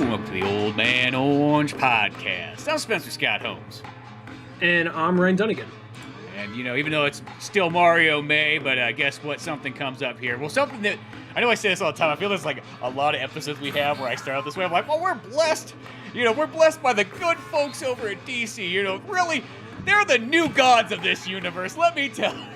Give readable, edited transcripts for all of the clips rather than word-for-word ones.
welcome to the Old Man Orange Podcast. I'm Spencer Scott Holmes. And I'm Ryan Dunnigan. And, you know, even though it's still Mario May, but guess what? Something comes up here. Well, something that, I know I say this all the time, I feel there's like a lot of episodes we have where I start out this way. I'm like, well, we're blessed. You know, we're blessed by the good folks over at DC. You know, really, they're the new gods of this universe, let me tell you.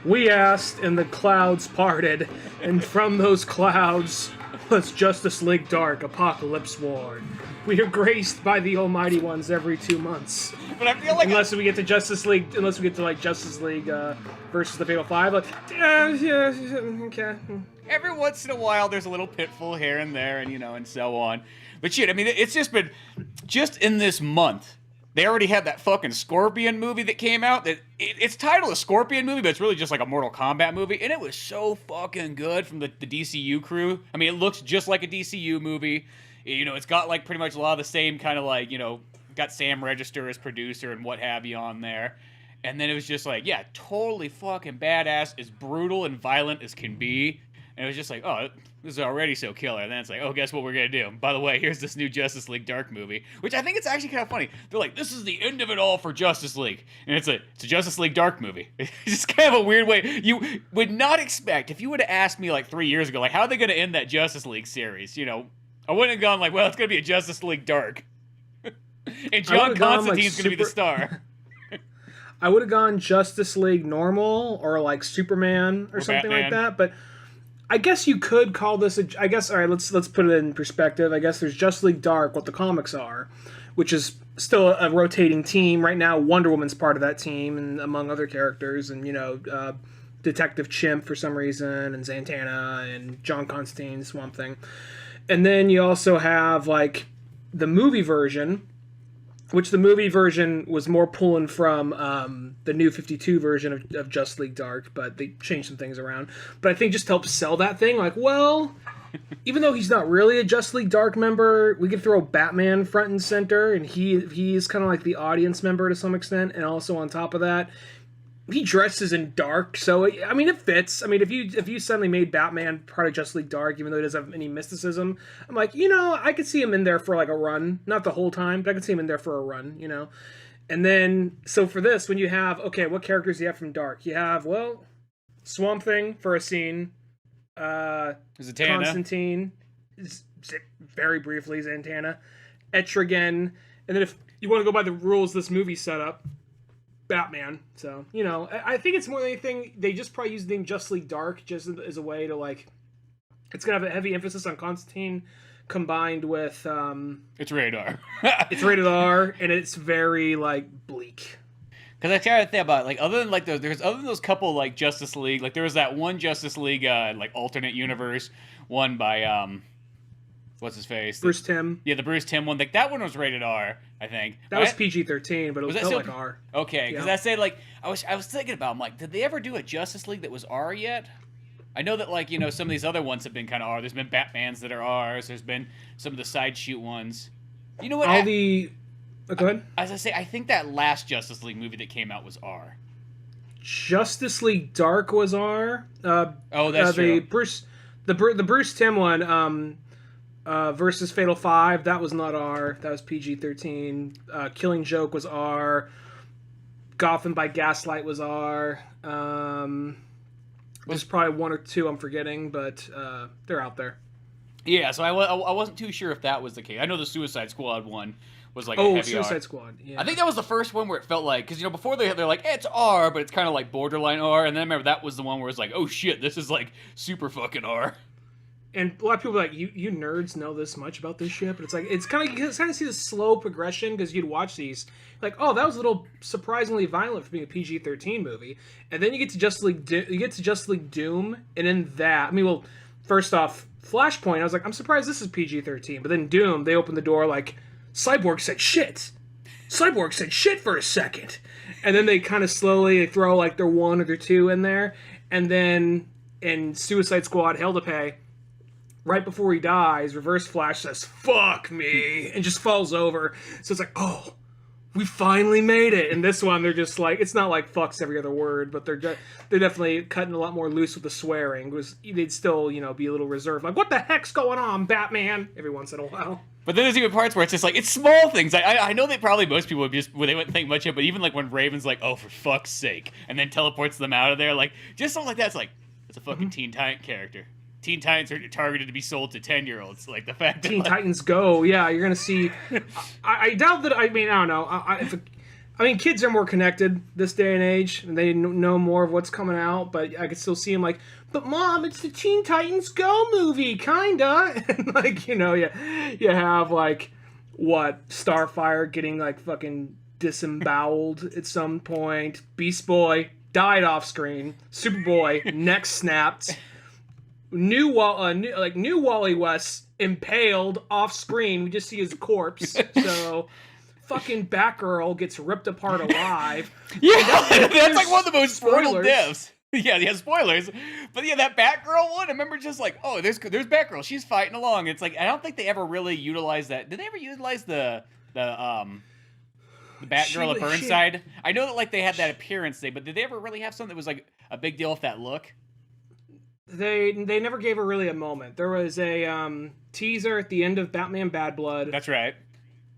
We asked, and the clouds parted, and from those clouds was Justice League Dark, Apokolips War. We are graced by the Almighty Ones every 2 months. But I feel like unless we get to Justice League versus the Fatal Five, like, yeah, okay. Every once in a while, there's a little pitfall here and there, and you know, and so on. But shit, I mean, it's just been, just in this month, they already had that fucking Scorpion movie that came out. That it's titled a Scorpion movie, but it's really just like a Mortal Kombat movie, and it was so fucking good from the DCU crew. I mean, it looks just like a DCU movie. You know, it's got like pretty much a lot of the same kind of like, you know, got Sam Register as producer and what have you on there. And then it was just like, yeah, totally fucking badass, as brutal and violent as can be. And it was just like, oh, this is already so killer. And then it's like, oh, guess what we're going to do? By the way, here's this new Justice League Dark movie, which I think it's actually kind of funny. They're like, this is the end of it all for Justice League. And it's a Justice League Dark movie. It's just kind of a weird way. You would not expect, if you would have asked me like 3 years ago, like, how are they going to end that Justice League series? You know, I wouldn't have gone like, well, it's going to be a Justice League Dark. And John Constantine's going to be the star. I would have gone Justice League normal or like Superman or something Batman. like that, but I guess you could call this I guess, all right, let's put it in perspective. I guess there's Justice League Dark, what the comics are, which is still a rotating team. Right now, Wonder Woman's part of that team, and among other characters, and, you know, Detective Chimp for some reason, and Zatanna, and John Constantine, Swamp Thing. And then you also have, like, the movie version, which the movie version was more pulling from the New 52 version of Justice League Dark, but they changed some things around. But I think just to help sell that thing, like, well, even though he's not really a Justice League Dark member, we could throw Batman front and center, and he is kind of like the audience member to some extent, and also on top of that, he dresses in dark, so I mean it fits. I mean, if you suddenly made Batman part of Justice League Dark, even though he doesn't have any mysticism, I'm like, you know, I could see him in there for like a run, not the whole time, but I could see him in there for a run, you know. And then so for this, when you have, okay, what characters do you have from Dark? You have, well, Swamp Thing for a scene, Zatanna. Constantine, very briefly Zatanna, Etrigan, and then if you want to go by the rules this movie set up, Batman. So, you know, I think it's more than anything, they just probably use the name Justice League Dark just as a way to, like, it's going to have a heavy emphasis on Constantine combined with, It's rated R. it's rated R, and it's very, like, bleak. Because I try to think about, like, other than those couple, like, Justice League, like, there was that one Justice League, like, alternate universe one by, what's his face? Bruce Timm. Yeah, the Bruce Timm one. Like, that one was rated R, I think. That was PG-13, but it was felt like R. Okay, because Yeah. I say, like, I was thinking about, I'm like, did they ever do a Justice League that was R yet? I know that, like, you know, some of these other ones have been kind of R. There's been Batmans that are Rs. There's been some of the side shoot ones. You know what? Go ahead. As I say, I think that last Justice League movie that came out was R. Justice League Dark was R. That's true. The Bruce Timm one, versus Fatal Five, that was not R. That was PG-13. Killing Joke was R. Gotham by Gaslight was R. There's probably one or two I'm forgetting, but they're out there. Yeah, so I wasn't too sure if that was the case. I know the Suicide Squad one was like a heavy Suicide R. Squad, yeah. I think that was the first one where it felt like, because, you know, before they're like, it's R, but it's kind of like borderline R, and then I remember that was the one where it's like, oh shit, this is like super fucking R. And a lot of people are like, you nerds know this much about this shit, but it's like, it's kind of see the slow progression, because you'd watch these, like, oh, that was a little surprisingly violent for being a PG-13 movie, and then you get to Justice League Doom, and in that, I mean, well, first off, Flashpoint, I was like, I'm surprised this is PG-13, but then Doom, they opened the door like, Cyborg said shit for a second, and then they kind of slowly throw like their one or their two in there, and then in Suicide Squad Hell to Pay, right before he dies, Reverse Flash says, fuck me, and just falls over. So it's like, oh, we finally made it. And this one, they're just like, it's not like fucks every other word, but they're definitely cutting a lot more loose with the swearing. They'd still, be a little reserved. Like, what the heck's going on, Batman? Every once in a while. But then there's even parts where it's just like, it's small things. I know that probably most people they wouldn't think much of it, but even like when Raven's like, oh, for fuck's sake, and then teleports them out of there, like, just something like that's like, it's a fucking Teen Titan character. Teen Titans are targeted to be sold to 10-year-olds. Like, the fact that... Teen Titans Go, yeah, you're going to see... I doubt that... I don't know. Kids are more connected this day and age, and they know more of what's coming out, but I could still see them like, but Mom, it's the Teen Titans Go movie, kinda. And, like, you have, like, Starfire getting, like, fucking disemboweled at some point. Beast Boy died off screen. Superboy, neck snapped. New Wally West impaled off screen. We just see his corpse. So fucking Batgirl gets ripped apart alive. Yeah, that's like one of the most brutal deaths. Yeah, spoilers. But yeah, that Batgirl one, I remember just like, oh, there's Batgirl. She's fighting along. It's like, I don't think they ever really utilized that. Did they ever utilize the Batgirl at Burnside? I know that like they had that appearance thing, but did they ever really have something that was like a big deal with that look? They never gave her really a moment. There was a teaser at the end of Batman Bad Blood. That's right.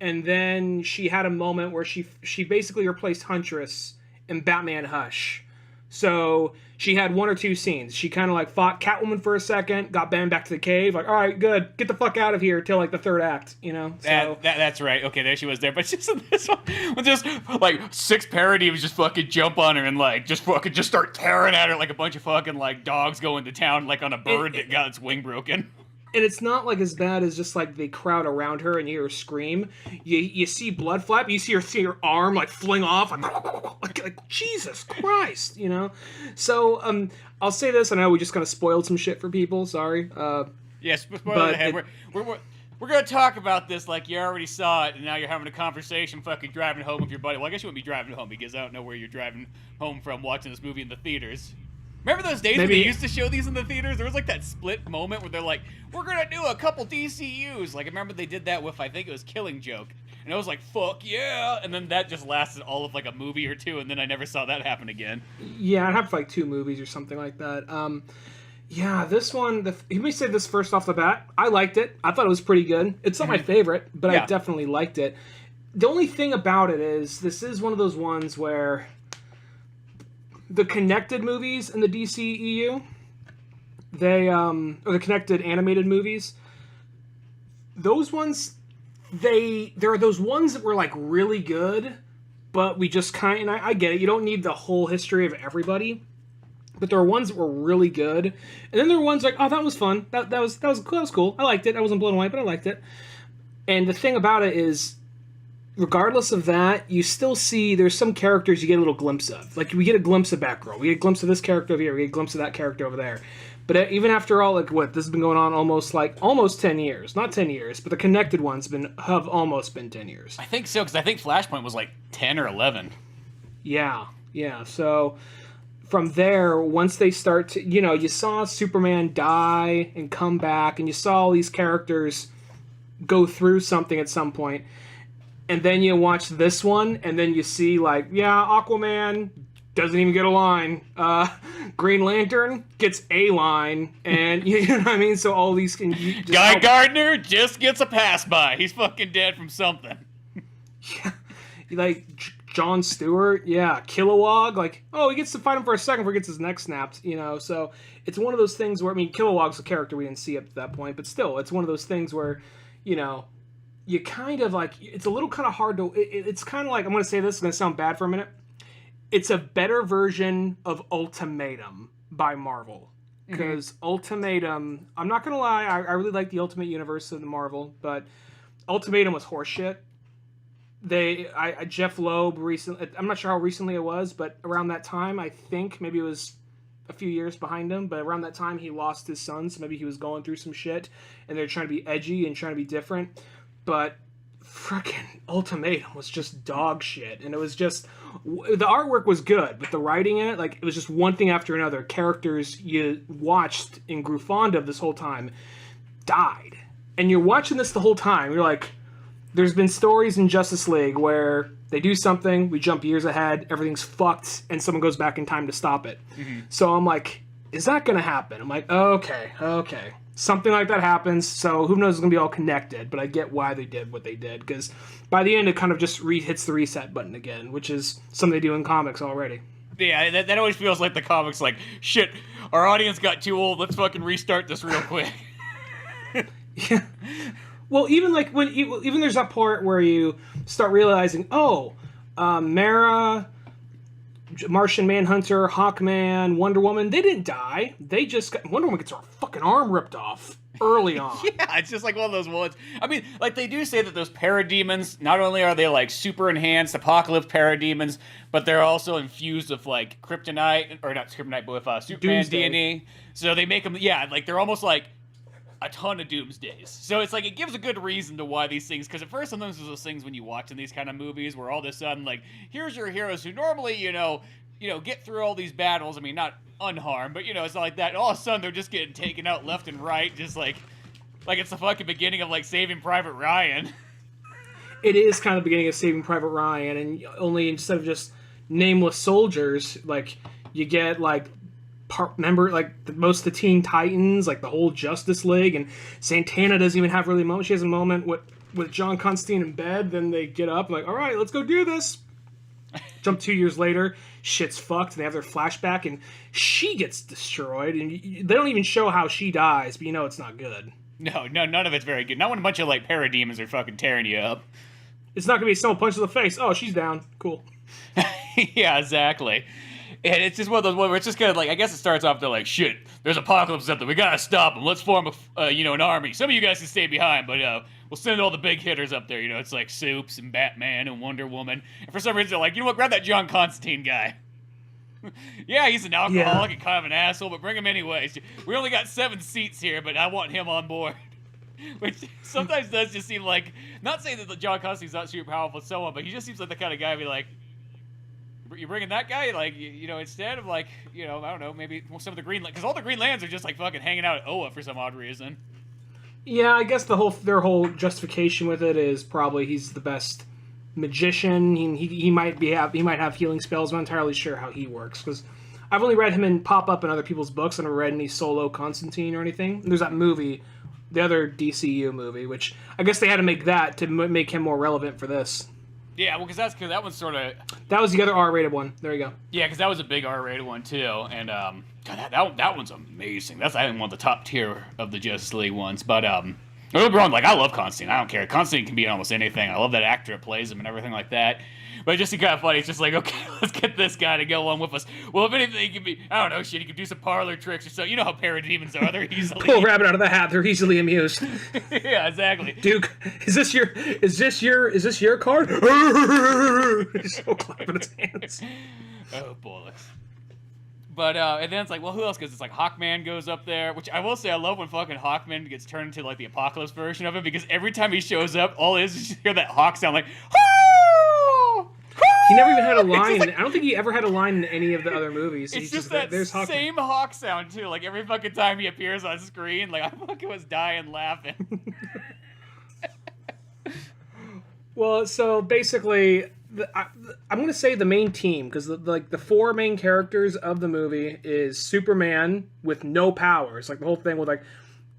And then she had a moment where she basically replaced Huntress in Batman Hush. So she had one or two scenes. She kind of like fought Catwoman for a second, got Batman back to the cave. Like, all right, good, get the fuck out of here till like the third act. So that's right. Okay, there she was there. But just in this one, with just like 6 Parademons just fucking jump on her and like just start tearing at her like a bunch of fucking like dogs going to town like on a bird that got its wing broken. And it's not like as bad as just like they crowd around her and you hear her scream. You see blood flap. You see her arm like fling off. Like Jesus Christ, So I'll say this. I know we just kind of spoiled some shit for people. Sorry. Yes, spoiler ahead. We're gonna talk about this like you already saw it, and now you're having a conversation, fucking driving home with your buddy. Well, I guess you wouldn't be driving home because I don't know where you're driving home from watching this movie in the theaters. Remember those days when they used to show these in the theaters? There was like that split moment where they're like, we're going to do a couple DCUs. Like, I remember they did that with, I think it was Killing Joke. And I was like, fuck yeah. And then that just lasted all of like a movie or two, and then I never saw that happen again. Yeah, I'd have like 2 movies or something like that. Yeah, this one, let me say this first off the bat. I liked it. I thought it was pretty good. It's not my favorite, but I definitely liked it. The only thing about it is, this is one of those ones where... the connected movies in the DCEU, or the connected animated movies, those ones, there are those ones that were like really good, but we just and I get it, you don't need the whole history of everybody, but there are ones that were really good, and then there are ones like, oh, that was fun, that was cool, I liked it, I wasn't blown away, but I liked it. And the thing about it is, regardless of that, you still see there's some characters you get a little glimpse of. Like, we get a glimpse of Batgirl. We get a glimpse of this character over here. We get a glimpse of that character over there. But even after all, like, this has been going on almost 10 years. Not 10 years, but the connected ones have almost been 10 years. I think so, because I think Flashpoint was like 10 or 11. Yeah. So from there, once they start to, you saw Superman die and come back, and you saw all these characters go through something at some point. And then you watch this one, and then you see, like, Aquaman doesn't even get a line. Green Lantern gets a line, and you know what I mean? So all these can... Guy Gardner just gets a pass by. He's fucking dead from something. Yeah, like, Jon Stewart, Kilowog, like, he gets to fight him for a second before he gets his neck snapped, So it's one of those things where, Kilowog's a character we didn't see up to that point, but still, it's one of those things where, you kind of like, it's a little kind of hard to, it's kind of like, I'm going to say this, it's going to sound bad for a minute. It's a better version of Ultimatum by Marvel. Because Ultimatum, I'm not going to lie, I really like the Ultimate Universe of the Marvel, but Ultimatum was horseshit. Jeff Loeb recently, I'm not sure how recently it was, but around that time, I think, maybe it was a few years behind him, but around that time he lost his son, so maybe he was going through some shit, and they're trying to be edgy and trying to be different. But frickin' Ultimatum was just dog shit, and it was just, the artwork was good, but the writing in it, like, it was just one thing after another. Characters you watched and grew fond of this whole time died, and you're watching this the whole time. You're like, there's been stories in Justice League where they do something, we jump years ahead, everything's fucked, and someone goes back in time to stop it. Mm-hmm. So I'm like, is that going to happen? I'm like, okay. Something like that happens, so who knows, it's going to be all connected, but I get why they did what they did, because by the end it kind of just hits the reset button again, which is something they do in comics already. Yeah, that always feels like the comics, like, shit, our audience got too old, let's fucking restart this real quick. Yeah. Well, even like when even there's that part where you start realizing, Mara, Martian Manhunter, Hawkman, Wonder Woman, they didn't die. They just Wonder Woman gets her fucking arm ripped off early on. Yeah, it's just like one of those ones. I mean, like, they do say that those parademons, not only are they like super enhanced Apokolips parademons, but they're also infused with like kryptonite, or not kryptonite, but with Superman DNA. So they make them, like they're almost like a ton of doomsdays. So it's like, it gives a good reason to why these things, because at first sometimes there's those things when you watch in these kind of movies where all of a sudden, like, here's your heroes who normally, get through all these battles, I mean, not unharmed, but, it's not like that, and all of a sudden they're just getting taken out left and right, just like it's the fucking beginning of, like, Saving Private Ryan. It is kind of the beginning of Saving Private Ryan, and only instead of just nameless soldiers, like, you get, like, remember, like, most of the Teen Titans, like the whole Justice League, and Santana doesn't even have really a moment. She has a moment with John Constantine in bed, then they get up, like, all right, let's go do this. Jump 2 years later, shit's fucked, and they have their flashback, and she gets destroyed, and they don't even show how she dies, but it's not good. No, none of it's very good. Not when a bunch of, like, parademons are fucking tearing you up. It's not gonna be someone punches the face. Oh, she's down. Cool. Yeah, exactly. And it's just one of those ones where it's just kind of like, I guess it starts off, they're like, shit, there's Apokolips out there, we gotta stop them, let's form an army. Some of you guys can stay behind, but we'll send all the big hitters up there. It's like Supes and Batman and Wonder Woman. And for some reason they're like, you know what, grab that John Constantine guy. Yeah, he's an alcoholic and kind of an asshole, but bring him anyways. We only got 7 seats here, but I want him on board. Which sometimes does just seem like, not saying that John Constantine's not super powerful and so on, but he just seems like the kind of guy to be like, you're bringing that guy, like, instead of, like, I don't know, maybe some of the Green, because all the Green Lanterns are just, like, fucking hanging out at Oa for some odd reason. Yeah, I guess their whole justification with it is probably he's the best magician. He might have healing spells. I'm not entirely sure how he works, because I've only read him pop up in other people's books. I never read any solo Constantine or anything. There's that movie, the other DCU movie, which I guess they had to make that to make him more relevant for this. Yeah, well, because that one's sort of... That was the other R-rated one. There you go. Yeah, because that was a big R-rated one, too. And, God, that one's amazing. That's, I think, one of the top tier of the Justice League ones. But, don't get me wrong, like, I love Constantine. I don't care. Constantine can be in almost anything. I love that actor that plays him and everything like that. But it's just kind of funny. It's just like, okay, let's get this guy to go on with us. Well, if anything, he can be, I don't know, shit, he can do some parlor tricks or so. You know how parademons are. They're easily... Pull a rabbit out of the hat. They're easily amused. Yeah, exactly. Duke, is this your card? He's so clapping his hands. Oh, bollocks. But, and then it's like, well, who else? Because it's like Hawkman goes up there, which I will say I love when fucking Hawkman gets turned into, like, the Apokolips version of it, because every time he shows up, all it is you hear that Hawk sound like, he never even had a line. Like, I don't think he ever had a line in any of the other movies. It's just that there's same Hawk sound, too. Like, every fucking time he appears on screen, like, I fucking was dying laughing. Well, so basically, I'm going to say the main team, because the 4 main characters of the movie is Superman with no powers. Like, the whole thing with, like,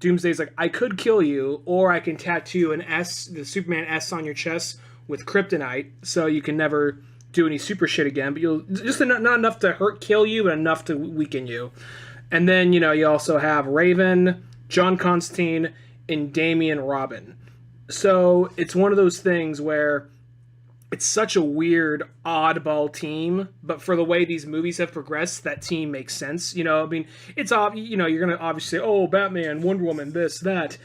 Doomsday's like, I could kill you, or I can tattoo the Superman S on your chest with kryptonite, so you can never do any super shit again, but you'll just not enough to kill you, but enough to weaken you. And then, you also have Raven, John Constantine, and Damian Robin. So it's one of those things where it's such a weird, oddball team, but for the way these movies have progressed, that team makes sense. I mean, it's you're gonna obviously say, oh, Batman, Wonder Woman, this, that,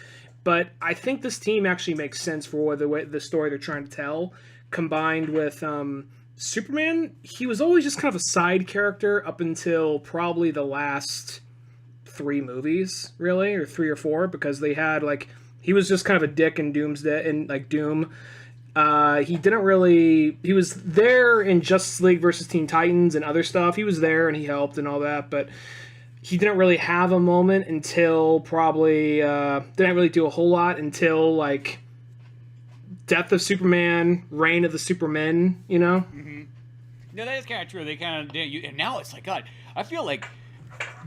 but I think this team actually makes sense for the story they're trying to tell, combined with Superman. He was always just kind of a side character up until probably the last 3 movies, really, or 3 or 4, because they had, like, he was just kind of a dick in Doomsday, and, like, Doom. He was there in Justice League versus Teen Titans and other stuff. He was there and he helped and all that, but he didn't really have a moment until probably, didn't really do a whole lot until, like, Death of Superman, Reign of the Supermen, you know? Mm-hmm. No, that is kind of true. They kind of did. And now it's like, God, I feel like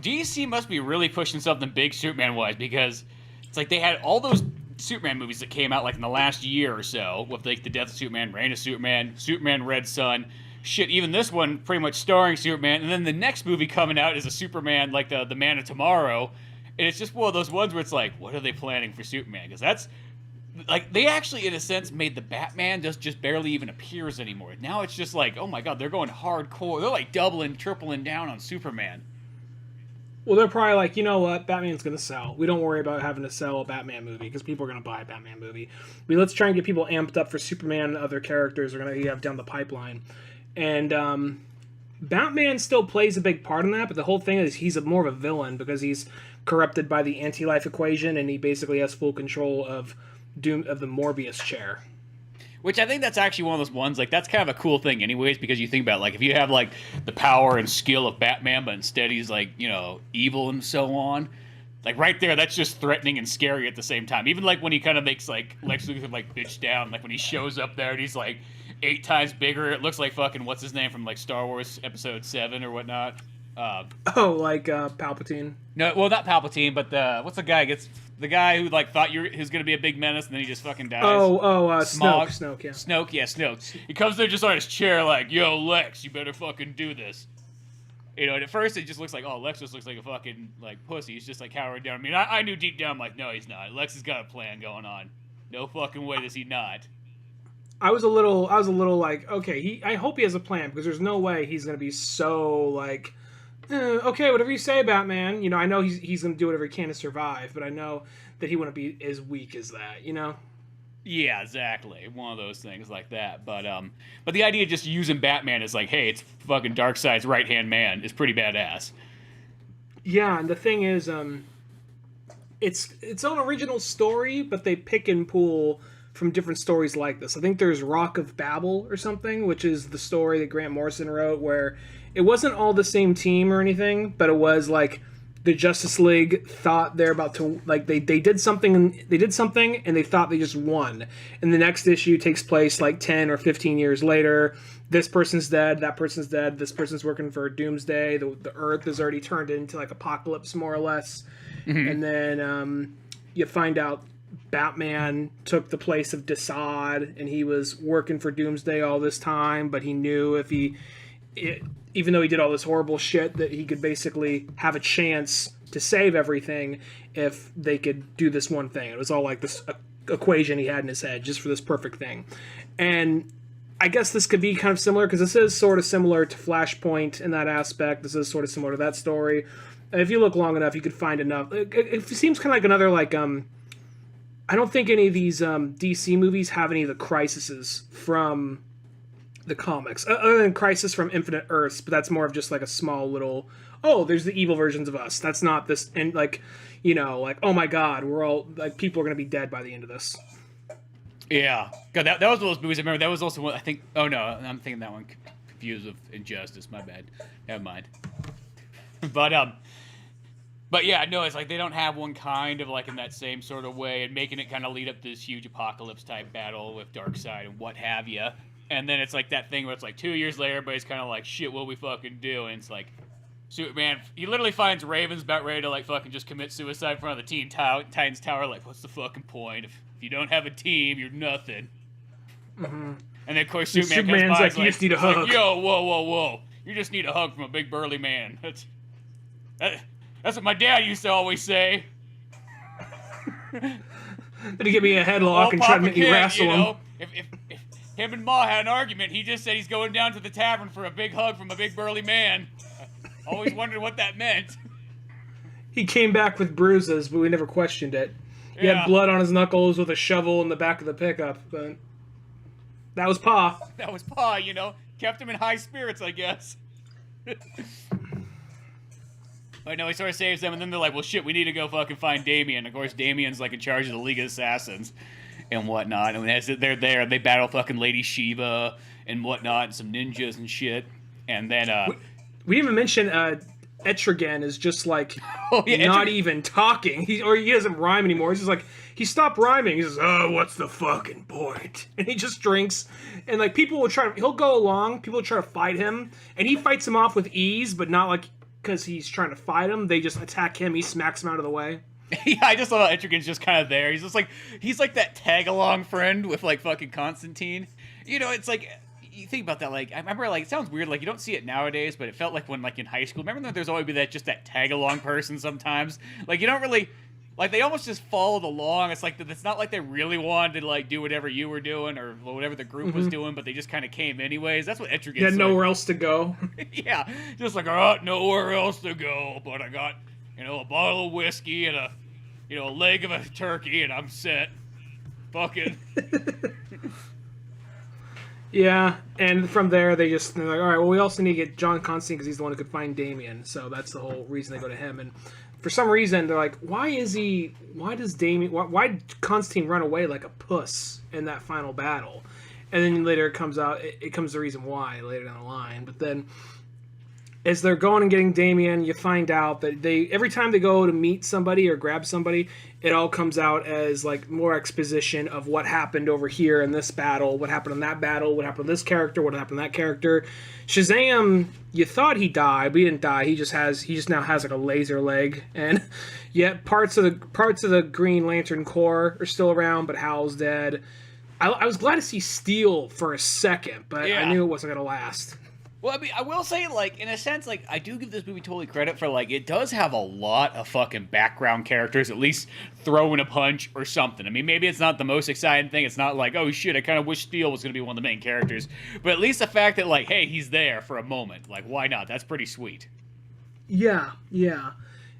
DC must be really pushing something big Superman-wise, because it's like they had all those Superman movies that came out like in the last year or so, with like the Death of Superman, Reign of Superman, Superman Red Sun. Shit, even this one pretty much starring Superman, and then the next movie coming out is a Superman, like the Man of Tomorrow, and it's just one of those ones where it's like, what are they planning for Superman? Because that's like, they actually in a sense made the Batman just barely even appears anymore. Now it's just like, oh my God, they're going hardcore. They're like doubling, tripling down on Superman. Well, they're probably like, you know what, Batman's going to sell. We don't worry about having to sell a Batman movie because people are going to buy a Batman movie. Let's try and get people amped up for Superman and other characters we're going to have down the pipeline. And Batman still plays a big part in that, but the whole thing is he's more of a villain because he's corrupted by the anti-life equation, and he basically has full control of the Morbius chair. Which I think that's actually one of those ones, like, that's kind of a cool thing anyways, because you think about, like, if you have, like, the power and skill of Batman, but instead he's, like, you know, evil and so on, like, right there, that's just threatening and scary at the same time. Even, like, when he kind of makes, like, Lex Luthor, like, bitch down, like, when he shows up there and he's, like, 8 times bigger, it looks like fucking, what's his name from, like, Star Wars Episode 7 or whatnot? Palpatine. No, well, not Palpatine, but what's the guy the guy who like thought he was gonna be a big menace and then he just fucking dies. Snoke. Yeah. Snoke. He comes there just on his chair like, yo, Lex, you better fucking do this. You know, and at first it just looks like, oh, Lex just looks like a fucking like pussy. He's just like cowering down. I mean, I knew deep down, like, no, he's not. Lex has got a plan going on. No fucking way does he not. I was a little like, okay, I hope he has a plan, because there's no way he's gonna be so like, okay, whatever you say, Batman. You know, I know he's going to do whatever he can to survive, but I know that he wouldn't be as weak as that, you know? Yeah, exactly. One of those things like that. But the idea of just using Batman as like, hey, it's fucking Darkseid's right-hand man is pretty badass. Yeah, and the thing is, it's its own original story, but they pick and pull from different stories like this. I think there's Rock of Babel or something, which is the story that Grant Morrison wrote, where it wasn't all the same team or anything, but it was like the Justice League thought they're about to, like, they did something and they thought they just won. And the next issue takes place like 10 or 15 years later. This person's dead, that person's dead, this person's working for Doomsday, the Earth is already turned into like Apokolips, more or less. Mm-hmm. And then you find out Batman took the place of Desaad, and he was working for Doomsday all this time, but he knew even though he did all this horrible shit, that he could basically have a chance to save everything if they could do this one thing. It was all like this equation he had in his head just for this perfect thing. And I guess this could be kind of similar, because this is sort of similar to Flashpoint in that aspect. This is sort of similar to that story. And if you look long enough, you could find enough. It seems kind of like another, like, I don't think any of these DC movies have any of the crises from the comics, other than Crisis from Infinite Earths, but that's more of just like a small little, oh, there's the evil versions of us. That's not this, and like, you know, like, oh my God, we're all, like, people are going to be dead by the end of this. Yeah. God, that was one of those movies I remember. That was also one, I think, oh no, I'm thinking that one confused with Injustice, my bad. Never mind. But yeah, no, it's like they don't have one kind of like in that same sort of way, and making it kind of lead up to this huge apocalypse type battle with Darkseid and what have you. And then it's like that thing where it's like 2 years later, everybody's kind of like, shit, what we fucking do? And it's like, Superman, he literally finds Ravens about ready to like fucking just commit suicide in front of the Titans Tower. Like, what's the fucking point? If you don't have a team, you're nothing. Mm-hmm. And then of course Superman's comes by, like, you just need a hug. Like, yo, whoa. You just need a hug from a big burly man. That's what my dad used to always say. Did he give me a headlock and try to make me wrestle him? Know, if him and Ma had an argument, he just said he's going down to the tavern for a big hug from a big burly man. Always wondered what that meant. He came back with bruises, but we never questioned it. He had blood on his knuckles with a shovel in the back of the pickup, but that was Pa. That was Pa, you know. Kept him in high spirits, I guess. But no, he sort of saves them, and then they're like, well, shit, we need to go fucking find Damian. Of course, Damian's like in charge of the League of Assassins and whatnot. And as they're there, they battle fucking Lady Shiva and whatnot, and some ninjas and shit. And then we didn't even mention Etrigan is just like yeah, not even talking. He doesn't rhyme anymore. He's just like, he stopped rhyming. He says, "Oh, what's the fucking point?" And he just drinks. And like people will he'll go along. People will try to fight him, and he fights them off with ease, but not like because he's trying to fight them. They just attack him. He smacks them out of the way. Yeah, I just love how Etrigan's just kind of there. He's like that tag along friend with like fucking Constantine. You know, it's like. You think about that, like, I remember, like, it sounds weird, like, you don't see it nowadays, but it felt like when, like, in high school, remember that there's always be that tag-along person sometimes? Like, you don't really, like, they almost just followed along. It's like, it's not like they really wanted to, like, do whatever you were doing or whatever the group was doing, but they just kind of came anyways. That's what Etrigan's had nowhere else to go. Yeah, just like, I got nowhere else to go, but I got, you know, a bottle of whiskey and a, you know, a leg of a turkey, and I'm set. Fucking... Yeah, and from there they're like, all right, well, we also need to get John Constantine because he's the one who could find Damien, so that's the whole reason they go to him. And for some reason they're like, why did Constantine run away like a puss in that final battle? And then later it comes the reason why later down the line. But then as they're going and getting Damien, you find out that every time they go to meet somebody or grab somebody, it all comes out as like more exposition of what happened over here in this battle, what happened in that battle, what happened to this character, what happened to that character. Shazam, you thought he died, but he didn't die. He just now has like a laser leg, and yet parts of the Green Lantern Corps are still around, but Hal's dead. I was glad to see Steel for a second, but yeah. I knew it wasn't gonna last. Well, I mean, I will say, like, in a sense, like, I do give this movie totally credit for, like, it does have a lot of fucking background characters, at least throwing a punch or something. I mean, maybe it's not the most exciting thing. It's not like, oh, shit, I kind of wish Steel was going to be one of the main characters. But at least the fact that, like, hey, he's there for a moment. Like, why not? That's pretty sweet. Yeah.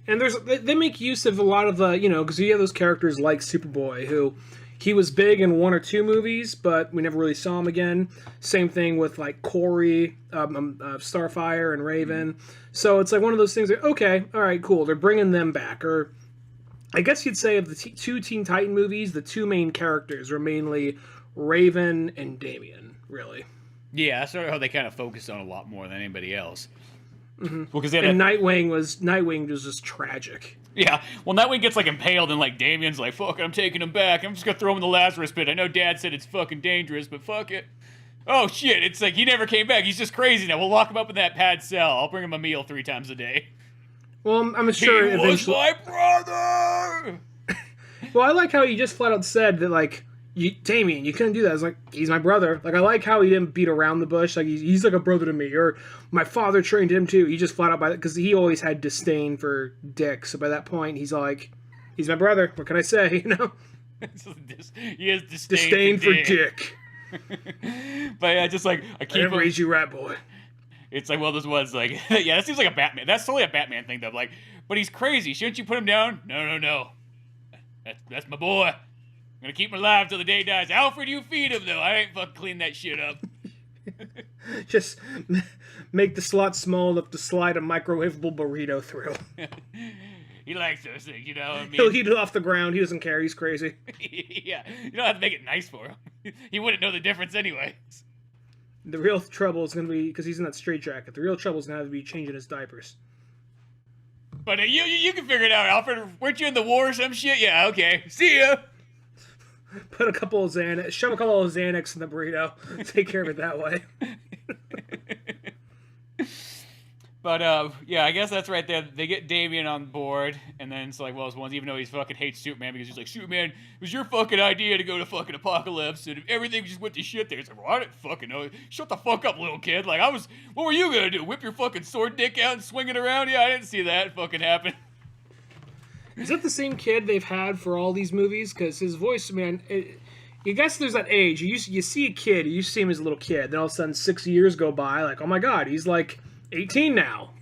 And they make use of a lot of the, you know, because you have those characters like Superboy, who... He was big in one or two movies, but we never really saw him again. Same thing with, like, Corey, Starfire, and Raven. So it's like one of those things like, okay, all right, cool. They're bringing them back. Or I guess you'd say of the two Teen Titan movies, the two main characters were mainly Raven and Damien, really. Yeah, that's sort of how they kind of focused on a lot more than anybody else. Mm-hmm. Well, and Nightwing was just tragic. Yeah, well, Nightwing gets, like, impaled, and, like, Damien's like, fuck it, I'm taking him back. I'm just gonna throw him in the Lazarus pit. I know Dad said it's fucking dangerous, but fuck it. Oh, shit, it's like, he never came back. He's just crazy now. We'll lock him up in that pad cell. I'll bring him a meal 3 times a day. Well, I'm sure he was my brother! Well, I like how he just flat out said that, like, Damien, you couldn't do that. I was like, he's my brother. Like, I like how he didn't beat around the bush. Like, he's like a brother to me. Or my father trained him too. He just flat out, because he always had disdain for Dick. So by that point, he's like, he's my brother. What can I say? You know? He has disdain for Dick. But yeah, just like, I didn't raise you right, boy. It's like, well, this was like, yeah, that seems like a Batman. That's totally a Batman thing, though. Like, but he's crazy. Shouldn't you put him down? No. That's my boy. I'm gonna keep him alive till the day dies. Alfred, you feed him, though. I ain't fucking clean that shit up. Just make the slot small enough to slide a microwavable burrito through. He likes those things, you know what I mean? He'll eat it off the ground. He doesn't care. He's crazy. Yeah, you don't have to make it nice for him. He wouldn't know the difference anyways. The real trouble is gonna be, because he's in that straitjacket, the real trouble is gonna have to be changing his diapers. But you can figure it out, Alfred. Weren't you in the war or some shit? Yeah, okay. See ya! Put a couple of Xanax, shove a couple of Xanax in the burrito. Take care of it that way. But, yeah, I guess that's right there. They get Damien on board, and then it's like, well, even though he fucking hates Superman, because he's like, Superman, it was your fucking idea to go to fucking Apokolips, and everything just went to shit there. He's like, well, I didn't fucking know. Shut the fuck up, little kid. Like, what were you gonna do? Whip your fucking sword dick out and swing it around? Yeah, I didn't see that fucking happen. Is that the same kid they've had for all these movies? Because his voice, man, you guess there's that age. You see a kid, you see him as a little kid, then all of a sudden 6 years go by, like, oh my god, he's like 18 now.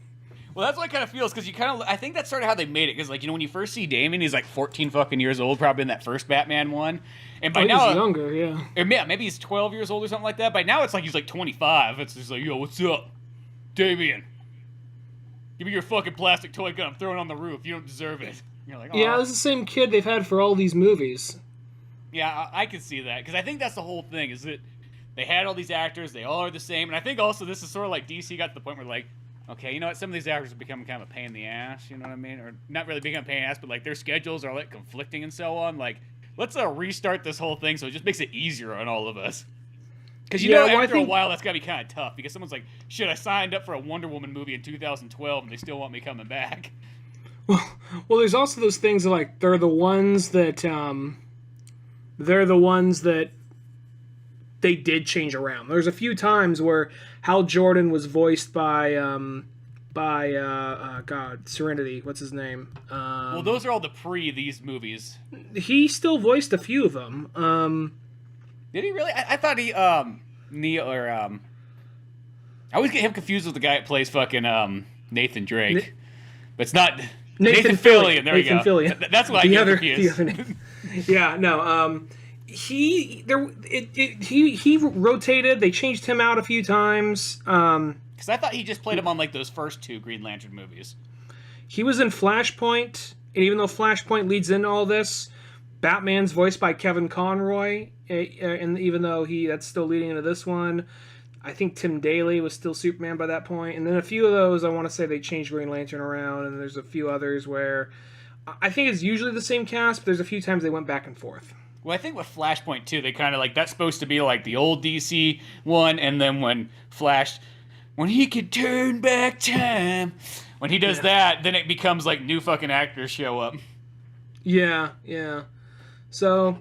Well, that's what it kind of feels, because I think that's sort of how they made it, because, like, you know, when you first see Damien, he's like 14 fucking years old, probably in that first Batman one. And by now, he's younger, yeah. Yeah, maybe he's 12 years old or something like that. By now, it's like he's like 25. It's just like, yo, what's up? Damien. Give me your fucking plastic toy gun. I'm throwing it on the roof. You don't deserve it. You're like, oh. Yeah, it's the same kid they've had for all these movies. Yeah, I can see that, because I think that's the whole thing, is that they had all these actors, they all are the same, and I think also this is sort of like DC got to the point where, like, okay, you know what? Some of these actors are becoming kind of a pain in the ass. You know what I mean? Or not really becoming a pain in the ass, but like their schedules are like conflicting and so on. Like, let's restart this whole thing so it just makes it easier on all of us. Because after a while that's got to be kind of tough. Because someone's like, shit, I signed up for a Wonder Woman movie in 2012 and they still want me coming back. Well, there's also those things like they're the ones that they did change around. There's a few times where Hal Jordan was voiced by Serenity. What's his name? Well, those are all the these movies. He still voiced a few of them. Did he really? I thought he Neil or I always get him confused with the guy that plays fucking Nathan Drake, but it's not Nathan Fillion. There you go. Fillion. That's why I get confused. Yeah, no. He rotated. They changed him out a few times. Because I thought he just played him on like those first 2 Green Lantern movies. He was in Flashpoint, and even though Flashpoint leads into all this, Batman's voiced by Kevin Conroy, and even though that's still leading into this one, I think Tim Daly was still Superman by that point. And then a few of those, I want to say they changed Green Lantern around, and there's a few others where I think it's usually the same cast, but there's a few times they went back and forth. Well, I think with Flashpoint too, they kind of like that's supposed to be like the old DC one, and then when he could turn back time, when he does that, then it becomes like new fucking actors show up. Yeah. So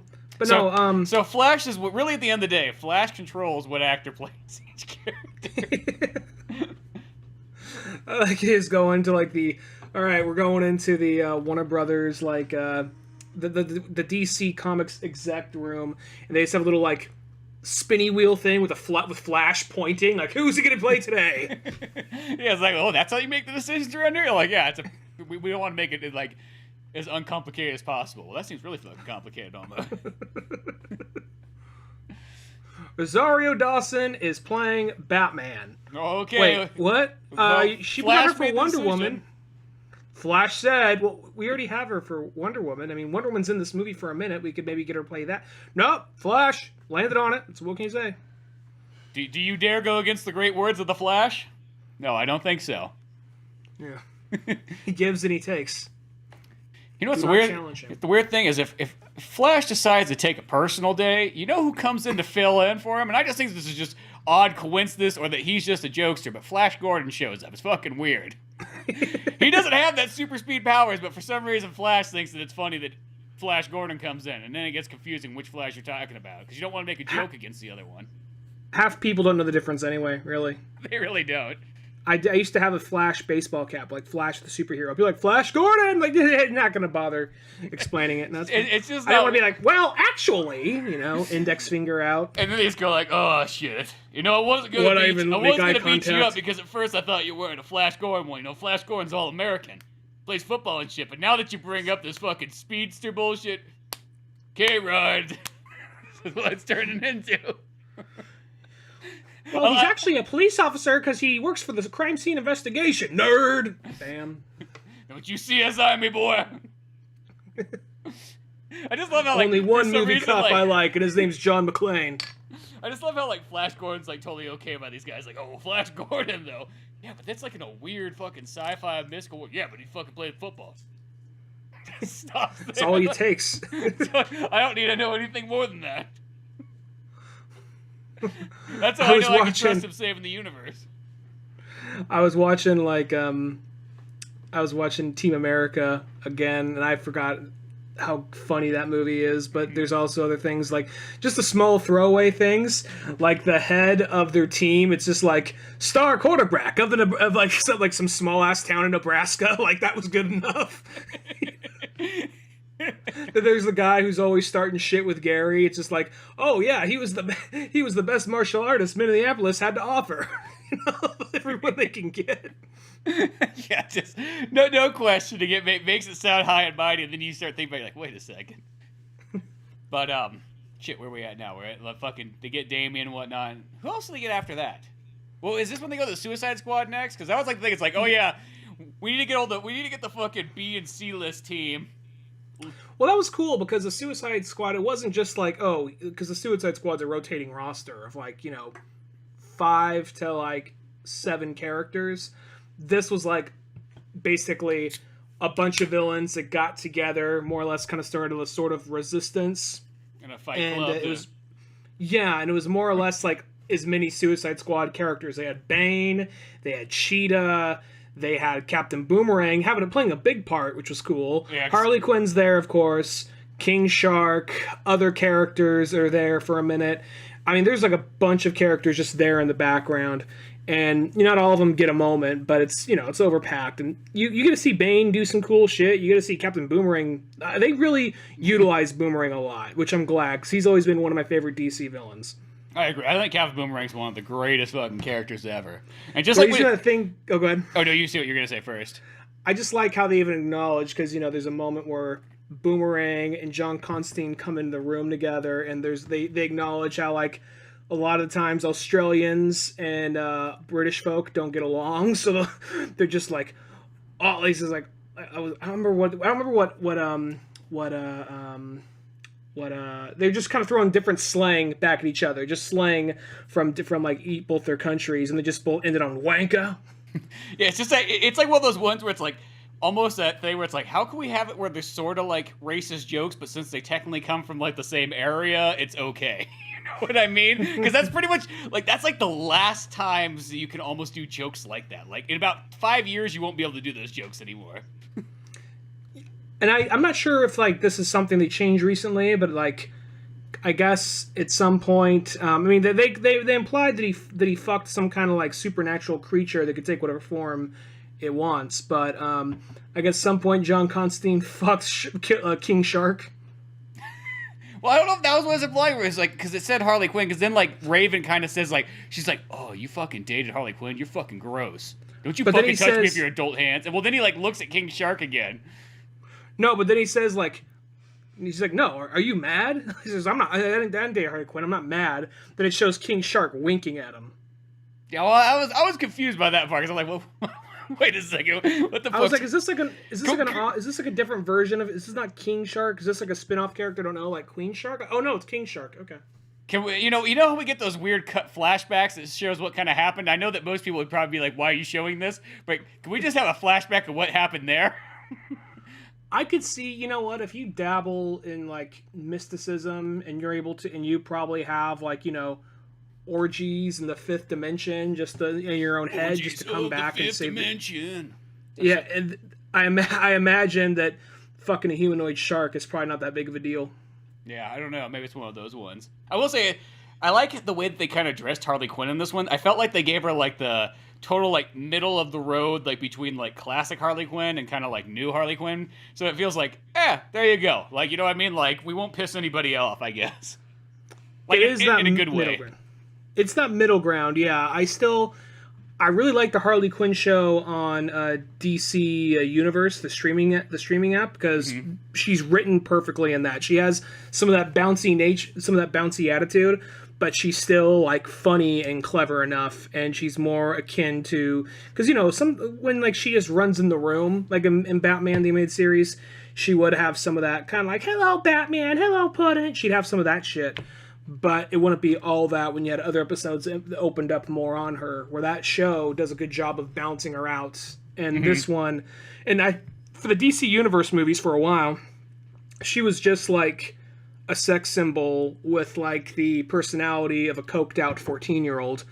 Flash is really at the end of the day, Flash controls what actor plays each character. I like his going to like all right, we're going into the Warner Brothers like the DC Comics exec room, and they just have a little like spinny wheel thing with with Flash pointing, like who's he gonna play today? Yeah, it's like, oh, that's how you make the decisions around here. Like, yeah, we don't want to make it like as uncomplicated as possible. Well, that seems really fucking complicated almost. Rosario Dawson is playing Batman. Okay. Wait, what? She put her for Wonder Woman. Flash said, well, we already have her for Wonder Woman. I mean, Wonder Woman's in this movie for a minute. We could maybe get her to play that. Nope, Flash landed on it. So what can you say? Do you dare go against the great words of the Flash? No, I don't think so. Yeah. He gives and he takes. You know what's weird? The weird thing is if Flash decides to take a personal day, you know who comes in to fill in for him? And I just think this is just odd coincidence or that he's just a jokester, but Flash Gordon shows up. It's fucking weird. He doesn't have that super speed powers, but for some reason Flash thinks that it's funny that Flash Gordon comes in, and then it gets confusing which Flash you're talking about, because you don't want to make a joke against the other one. Half people don't know the difference anyway, really. They really don't. I used to have a Flash baseball cap, like Flash the superhero. I'd be like, Flash Gordon! Like, not going to bother explaining it. And that's it's just I don't want to be like, well, actually, index finger out. And then they just go like, oh, shit. I wasn't going to beat you up because at first I thought you were wearing a Flash Gordon one. Flash Gordon's all-American. Plays football and shit. But now that you bring up this fucking speedster bullshit, K-Rod. This is what it's turning into. Well, he's actually a police officer because he works for the crime scene investigation. Nerd! Bam. Don't you see us, me boy? I just love how, only one movie cop I like, and his name's John McClane. I just love how, Flash Gordon's, totally okay by these guys. Like, oh, Flash Gordon, though. Yeah, but that's, in a weird fucking sci-fi mystical world. Yeah, but he fucking played football. Stop there. That's all he takes. I don't need to know anything more than that. That's how I know I can trust him saving the universe. I was watching Team America again, and I forgot how funny that movie is, but there's also other things like just the small throwaway things, like the head of their team, it's just like star quarterback of some small ass town in Nebraska. Like, that was good enough. There's the guy who's always starting shit with Gary. It's just like, oh yeah, he was the best martial artist Minneapolis had to offer. Everyone they can get. Yeah, just no questioning it. Makes it sound high and mighty, and then you start thinking about it, like, wait a second. But shit, where are we at now? We're at they get Damien and whatnot. Who else do they get after that? Well, is this when they go to the Suicide Squad next? Because I was it's like, oh yeah, we need to get the fucking B and C list team. Well, that was cool because the Suicide Squad, it wasn't just like, oh, because the Suicide Squad's a rotating roster of 5 to 7 characters. this was like basically a bunch of villains that got together, more or less, kind of started a sort of resistance. In a fight And club. it was, yeah, and it was more or less like as many Suicide Squad characters. They had Bane, they had Cheetah, they had Captain Boomerang playing a big part, which was cool. Yeah, Harley Quinn's there, of course. King Shark, other characters are there for a minute. I mean, there's like a bunch of characters just there in the background, and not all of them get a moment, but it's it's overpacked, and you get to see Bane do some cool shit. You get to see Captain Boomerang. They really utilize Boomerang a lot, which I'm glad, because he's always been one of my favorite DC villains. I agree. I think Captain Boomerang's one of the greatest fucking characters ever. And just Well, like that thing. Oh, go ahead. Oh no, you see what you're gonna say first. I just like how they even acknowledge, because there's a moment where Boomerang and John Constantine come into the room together, and they acknowledge how like a lot of times Australians and British folk don't get along, so they're just like, oh, this is like I don't remember what they're just kind of throwing different slang back at each other, just slang from like both their countries, and they just both ended on wanka. Yeah, it's just like one of those ones where it's like almost that thing where it's like, how can we have it where there's sort of like racist jokes, but since they technically come from like the same area, it's okay. You know what I mean? Because that's pretty much like that's like the last times you can almost do jokes like that. Like in about 5 years, you won't be able to do those jokes anymore. And I'm not sure if like this is something they changed recently, but like I guess at some point, I mean they implied that he fucked some kind of like supernatural creature that could take whatever form it wants, but I guess at some point John Constantine fucks King Shark. Well, I don't know if that was what it was implying, where it's like, because it said Harley Quinn, because then like Raven kind of says like, she's like, oh, you fucking dated Harley Quinn, you're fucking gross. Don't you fucking touch me with your adult hands. And well, then he like looks at King Shark again. No, but then he says like, he's like, no, are you mad? He says, I didn't date Harley Quinn, I'm not mad. Then it shows King Shark winking at him. Yeah, well, I was confused by that part, because I'm like, well, wait a second, what the fuck? I was like, is this like a different version of? Is this not King Shark? Is this like a spin-off character? I don't know, like Queen Shark? Oh no, it's King Shark. Okay. Can we, you know how we get those weird cut flashbacks that shows what kind of happened? I know that most people would probably be like, why are you showing this? But can we just have a flashback of what happened there? I could see, if you dabble in like mysticism and you're able to, and you probably have like, orgies in the fifth dimension, just in your own head, just to come back and save dimension. Yeah, and I imagine that fucking a humanoid shark is probably not that big of a deal. Yeah, I don't know. Maybe it's one of those ones. I will say, I like the way that they kind of dressed Harley Quinn in this one. I felt like they gave her like the total like middle of the road, like between like classic Harley Quinn and kind of like new Harley Quinn. So it feels like, there you go. Like, you know what I mean? Like, we won't piss anybody off, I guess. Like, it is in a good way. Ground. It's that middle ground, yeah. I really like the Harley Quinn show on DC Universe, the streaming app, because she's written perfectly in that. She has some of that bouncy attitude, but she's still like funny and clever enough, and she's more akin to, because when like she just runs in the room, like in Batman the Animated Series, she would have some of that kind of like, hello Batman, hello Puddin'. She'd have some of that shit. But it wouldn't be all that when you had other episodes that opened up more on her, where that show does a good job of balancing her out. And this one, for the DC Universe movies for a while, she was just like a sex symbol with like the personality of a coked out 14-year-old.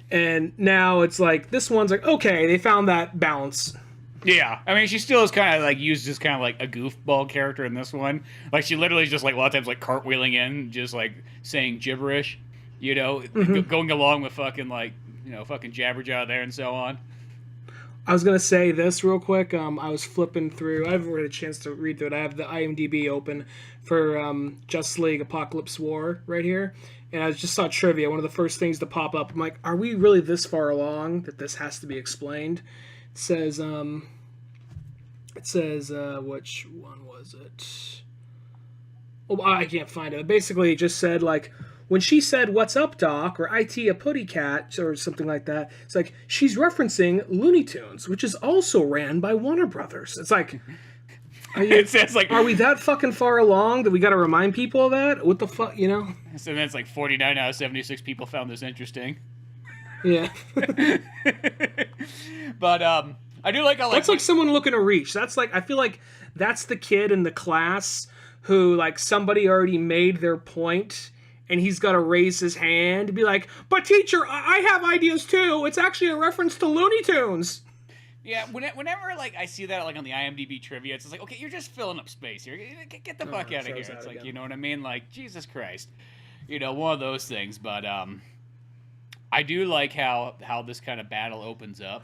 And now it's like, this one's like, okay, they found that balance. Yeah, I mean, she still is kind of like used as kind of like a goofball character in this one. Like, she literally is just like a lot of times like cartwheeling in, just like saying gibberish, going along with fucking like, fucking jabberjaw there and so on. I was gonna say this real quick. I was flipping through. I haven't had a chance to read through it. I have the IMDb open for Justice League Apokolips War right here, and I just saw trivia. One of the first things to pop up. I'm like, are we really this far along that this has to be explained? It says, which one was it? Oh, I can't find it. Basically, it just said, like, when she said, "What's up, Doc?" or "IT a putty cat," or something like that, it's like, she's referencing Looney Tunes, which is also ran by Warner Brothers. It's like, it says, like, are we that fucking far along that we got to remind people of that? What the fuck, So then it's like 49 out of 76 people found this interesting. Yeah. But I do like how that's like someone looking to reach. That's like, I feel like that's the kid in the class who like somebody already made their point and he's got to raise his hand and be like, but teacher, I have ideas too. It's actually a reference to Looney Tunes. Yeah, whenever like I see that like on the IMDb trivia, it's like, okay, you're just filling up space here. Get the fuck out of here. It's like, you know what I mean? Like, Jesus Christ. You know, one of those things. But I do like how this kind of battle opens up.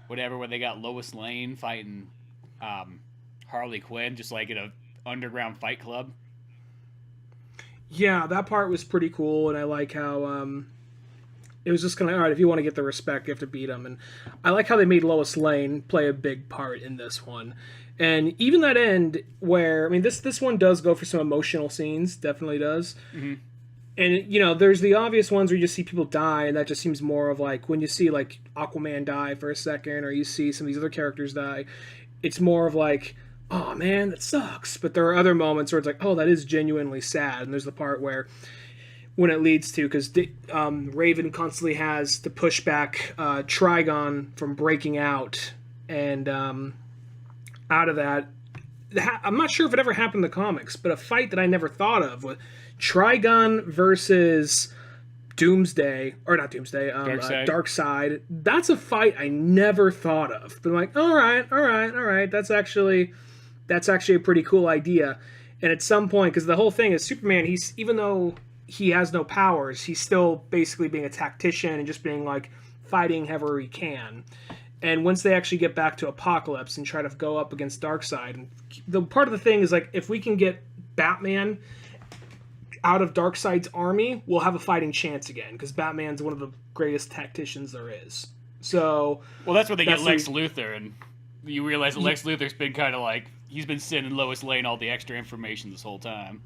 Whatever, where they got Lois Lane fighting Harley Quinn, just like in a underground fight club. Yeah, that part was pretty cool, and I like how it was just kind of, all right, if you want to get the respect, you have to beat them. And I like how they made Lois Lane play a big part in this one. And even that end where, I mean, this one does go for some emotional scenes, definitely does. Mm-hmm. And, you know, there's the obvious ones where you just see people die, and that just seems more of like, when you see, like, Aquaman die for a second, or you see some of these other characters die, it's more of like, oh, man, that sucks. But there are other moments where it's like, oh, that is genuinely sad. And there's the part where, when it leads to, because Raven constantly has to push back Trigon from breaking out, and out of that, I'm not sure if it ever happened in the comics, but a fight that I never thought of with Trigon versus Doomsday, or not Doomsday, Darkseid. That's a fight I never thought of. But I'm like, all right. That's actually a pretty cool idea. And at some point, because the whole thing is Superman, he's, even though he has no powers, he's still basically being a tactician and just being like fighting however he can. And once they actually get back to Apokolips and try to go up against Darkseid, and the part of the thing is like, if we can get Batman out of Darkseid's army, we'll have a fighting chance again, because Batman's one of the greatest tacticians there is. So, well, that's where they get Lex Luthor, and you realize that Lex Luthor's been kind of like, he's been sending Lois Lane all the extra information this whole time.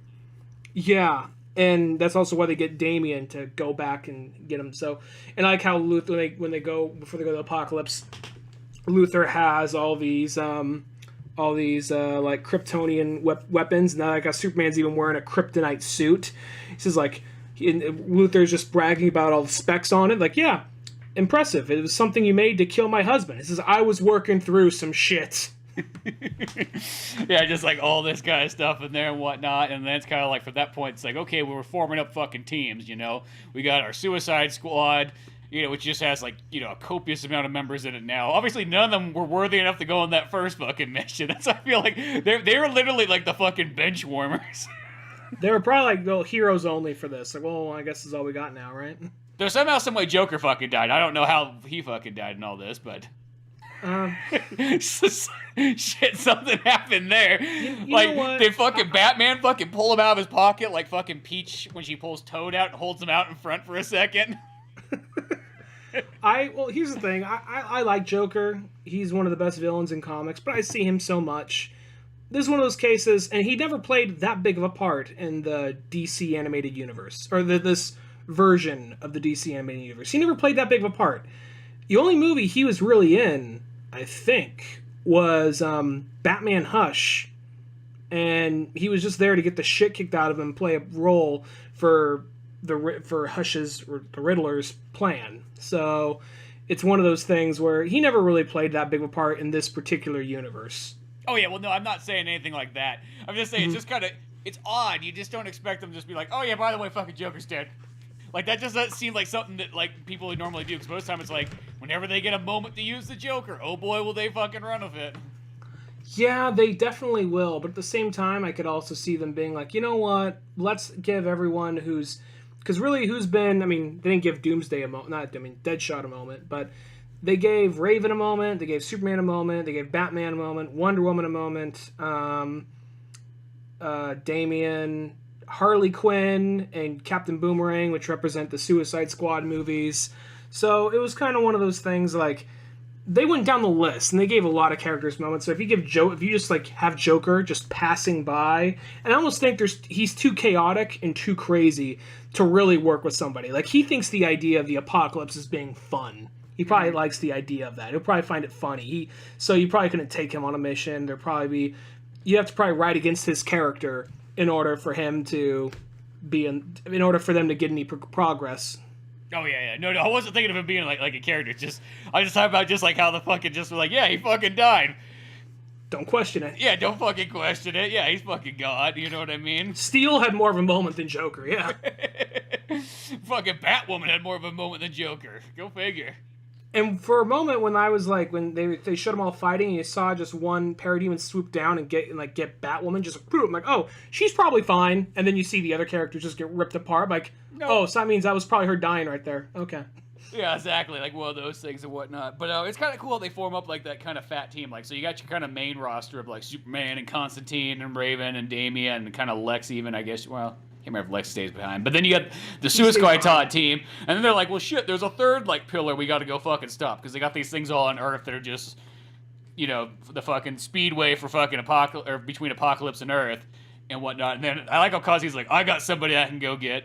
Yeah, and that's also why they get Damian to go back and get him. So, and I like how Luthor, when they go, before they go to the Apokolips, Luthor has all these like Kryptonian weapons. Now, like, Superman's even wearing a kryptonite suit. He says, like, Luthor's just bragging about all the specs on it. Like, yeah, impressive. It was something you made to kill my husband. He says, I was working through some shit. Yeah, just like all this kind of stuff in there and whatnot. And then it's kind of like, from that point, it's like, okay, we're forming up fucking teams, you know? We got our Suicide Squad, you know, which just has, like, you know, a copious amount of members in it now. Obviously, none of them were worthy enough to go on that first fucking mission. That's, I feel like, they were literally, like, the fucking bench warmers. They were probably, like, well, heroes only for this. Like, well, I guess this is all we got now, right? There's somehow, some way Joker fucking died. I don't know how he fucking died in all this, but... shit, something happened there. You like, know what? Did fucking Batman fucking pull him out of his pocket like fucking Peach when she pulls Toad out and holds him out in front for a second? Well, here's the thing. I like Joker. He's one of the best villains in comics, but I see him so much. This is one of those cases, and he never played that big of a part in the DC animated universe, or this version of the DC animated universe. He never played that big of a part. The only movie he was really in, I think, was Batman Hush, and he was just there to get the shit kicked out of him, play a role for Hush's, or the Riddler's plan. So it's one of those things where he never really played that big of a part in this particular universe. Oh yeah, well no, I'm not saying anything like that. I'm just saying it's just kind of, it's odd. You just don't expect them to just be like, oh yeah, by the way, fucking Joker's dead. Like, that just doesn't seem like something that, like, people would normally do, because most of the time it's like, whenever they get a moment to use the Joker, oh boy, will they fucking run with it. Yeah, they definitely will, but at the same time, I could also see them being like, you know what, let's give everyone who's, because really, who's been, I mean, they didn't give Doomsday a moment, Deadshot a moment, but they gave Raven a moment, they gave Superman a moment, they gave Batman a moment, Wonder Woman a moment, Damian, Harley Quinn, and Captain Boomerang, which represent the Suicide Squad movies. So it was kind of one of those things, like, they went down the list and they gave a lot of characters moments. So if you just like have Joker just passing by, and I almost think he's too chaotic and too crazy to really work with somebody. Like, he thinks the idea of the Apokolips is being fun. He probably likes the idea of that. He'll probably find it funny. So you probably couldn't take him on a mission. You have to probably write against his character in order for him to in order for them to get any progress. Oh yeah. No, I wasn't thinking of him being like a character. Just I was just talking about just like how the fucking just like yeah, he fucking died. Don't question it. Yeah, don't fucking question it. Yeah, he's fucking God. You know what I mean? Steel had more of a moment than Joker. Yeah. Fucking Batwoman had more of a moment than Joker. Go figure. And for a moment, when I was like, when they showed them all fighting, and you saw just one parademon swoop down and get Batwoman, just I'm like, oh, she's probably fine. And then you see the other characters just get ripped apart. I'm like, oh, so that means that was probably her dying right there. Okay. Yeah, exactly. Like one of those things and whatnot. But it's kind of cool they form up like that kind of fat team. Like, so you got your kind of main roster of like Superman and Constantine and Raven and Damian and kind of Lex even, I guess. Well, can't remember if Lex stays behind. But then you got the Suicide Squad team, and then they're like, well, shit, there's a third like pillar we got to go fucking stop because they got these things all on Earth that are just, you know, the fucking speedway for fucking between Apokolips and Earth and whatnot. And then I like how Kazi's like, I got somebody I can go get.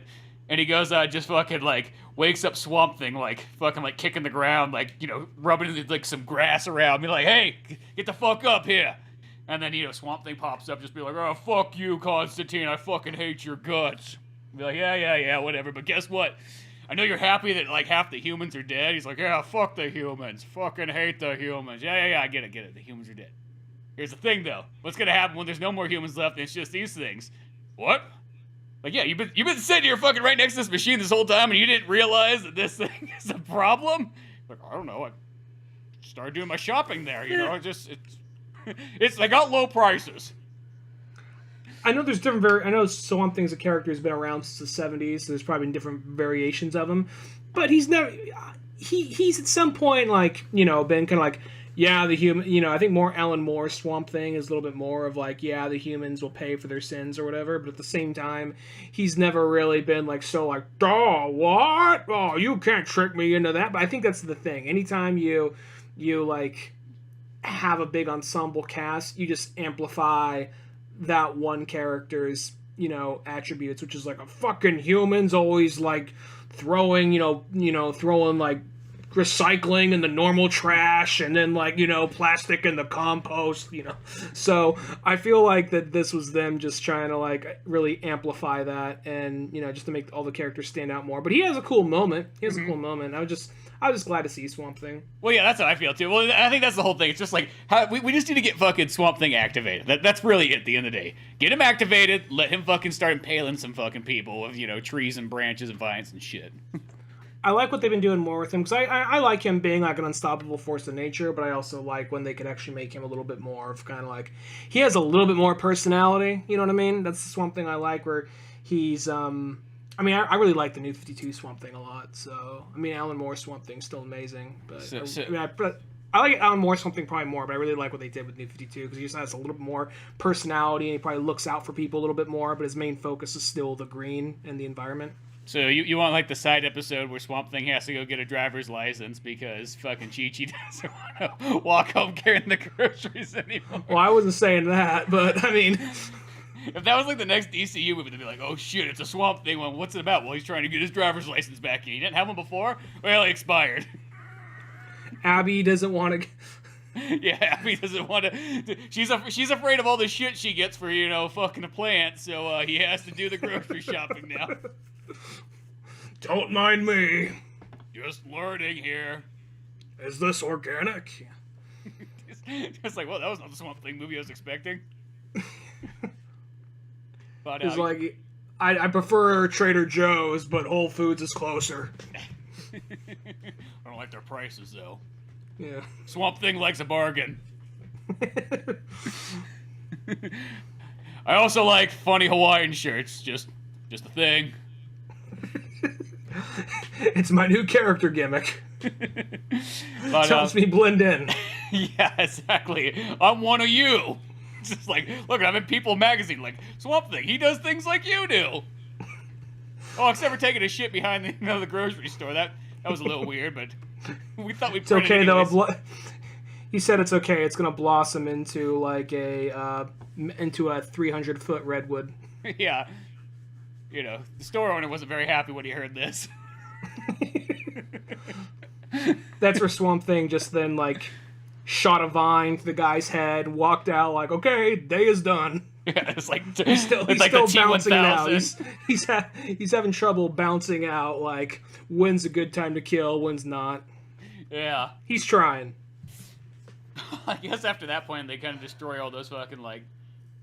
And he goes just fucking like wakes up Swamp Thing like fucking like kicking the ground like, you know, rubbing like some grass around me like, hey, get the fuck up here. And then, you know, Swamp Thing pops up just be like, oh, fuck you, Constantine, I fucking hate your guts. Be like, yeah, whatever. But guess what? I know you're happy that like half the humans are dead. He's like, yeah, fuck the humans. Fucking hate the humans. Yeah, I get it. The humans are dead. Here's the thing though. What's gonna happen when there's no more humans left and it's just these things? What? Like, yeah, you've been sitting here fucking right next to this machine this whole time and you didn't realize that this thing is a problem? Like, I don't know. I started doing my shopping there, you know? It's they got low prices. I know there's different I know Swamp Thing's a character has been around since the 70s, so there's probably been different variations of him. But he's never... He's at some point, like, you know, been kind of like... Yeah, the human, you know, I think more Alan Moore's Swamp Thing is a little bit more of like, yeah, the humans will pay for their sins or whatever, but at the same time, he's never really been like, so like, oh, what? Oh, you can't trick me into that. But I think that's the thing. Anytime you like have a big ensemble cast, you just amplify that one character's, you know, attributes, which is like a fucking human's always like throwing like recycling in the normal trash and then like, you know, plastic in the compost, you know. So I feel like that this was them just trying to like really amplify that and, you know, just to make all the characters stand out more. But he has a cool moment. I was just glad to see Swamp Thing. Well, yeah, that's how I feel too. Well, I think that's the whole thing. It's just like we just need to get fucking Swamp Thing activated. That's really it at the end of the day. Get him activated, let him fucking start impaling some fucking people with, you know, trees and branches and vines and shit. I like what they've been doing more with him, because I like him being like an unstoppable force of nature, but I also like when they could actually make him a little bit more of kind of like, he has a little bit more personality, you know what I mean? That's the Swamp Thing I like, where he's, I mean, I really like the New 52 Swamp Thing a lot, so, I mean, Alan Moore's Swamp Thing's still amazing, but, I like Alan Moore's Swamp Thing probably more, but I really like what they did with New 52, because he just has a little bit more personality, and he probably looks out for people a little bit more, but his main focus is still the green and the environment. So you want like the side episode where Swamp Thing has to go get a driver's license because fucking Chi-Chi doesn't want to walk home carrying the groceries anymore. Well, I wasn't saying that, but I mean... If that was like the next DCU movie, they'd be like, oh shit, it's a Swamp Thing one. What's it about? Well, he's trying to get his driver's license back in. He didn't have one before? Well, he expired. Abby doesn't want to... Yeah, Abby doesn't want to... She's afraid of all the shit she gets for, you know, fucking a plant, so he has to do the grocery shopping now. Don't mind me. Just learning here. Is this organic? It's like, well, that was not the Swamp Thing movie I was expecting. But, it's like, I prefer Trader Joe's, but Whole Foods is closer. I don't like their prices, though. Yeah. Swamp Thing likes a bargain. I also like funny Hawaiian shirts. Just a thing. It's my new character gimmick. But, helps me blend in. Yeah, exactly. I'm one of you. It's just like, look, I'm in People magazine. Like, Swamp Thing, he does things like you do. Oh, except for taking a shit behind the grocery store. That was a little weird, but we thought we'd. It's okay though. He said it's okay. It's gonna blossom into like a 300-foot redwood. Yeah. You know, the store owner wasn't very happy when he heard this. That's where Swamp Thing just then, like, shot a vine to the guy's head, walked out like, okay, day is done. Yeah, it's like He's still like the bouncing out. T-1000. He's having trouble bouncing out. Like, when's a good time to kill? When's not? Yeah. He's trying. I guess after that point, they kind of destroy all those fucking, like,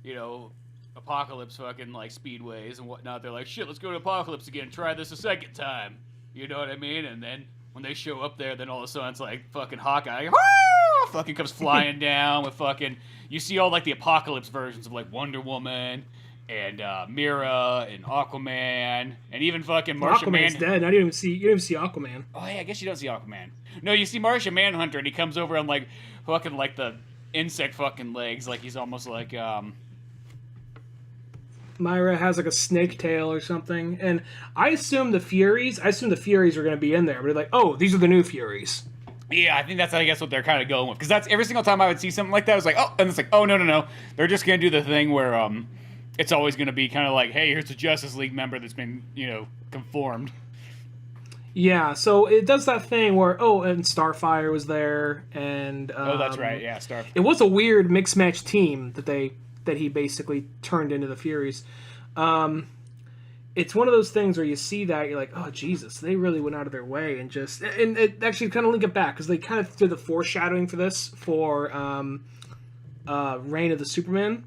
you know, Apokolips fucking, like, speedways and whatnot. They're like, shit, let's go to Apokolips again, try this a second time. You know what I mean? And then when they show up there, then all of a sudden it's like fucking Hawkeye, fucking comes flying down with fucking, you see all, like, the Apokolips versions of, like, Wonder Woman and Mira and Aquaman and even fucking Martian Aquaman's dead. You didn't even see Aquaman. Oh, yeah, I guess you don't see Aquaman. No, you see Martian Manhunter, and he comes over on, like, fucking, like, the insect fucking legs, like he's almost like, Myra has, like, a snake tail or something, and I assume the Furies were going to be in there, but they're like, oh, these are the new Furies. Yeah, I think that's, I guess, what they're kind of going with, because that's every single time I would see something like that, I was like, oh, and it's like, oh, no, they're just going to do the thing where, it's always going to be kind of like, hey, here's a Justice League member that's been, you know, conformed. Yeah, so it does that thing where, and Starfire was there, and that's right, yeah, Starfire. It was a weird mix match team that he basically turned into the Furies. It's one of those things where you see that you're like, oh Jesus, they really went out of their way and it actually kind of link it back because they kind of did the foreshadowing for this for Reign of the Superman,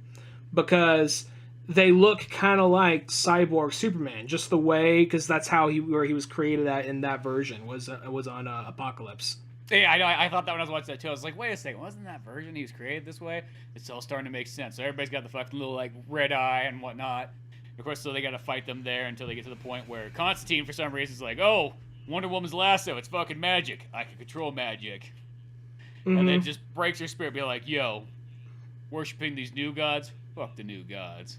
because they look kind of like Cyborg Superman, just the way, because that's how he was created at in that version was on Apokolips. Yeah, I know. I thought that when I was watching that too. I was like, wait a second, wasn't that version he was created this way? It's all starting to make sense. So everybody's got the fucking little like red eye and whatnot. Of course, so they got to fight them there until they get to the point where Constantine, for some reason, is like, oh, Wonder Woman's lasso, it's fucking magic. I can control magic. Mm-hmm. And then just breaks her spirit, be like, yo, worshipping these new gods? Fuck the new gods.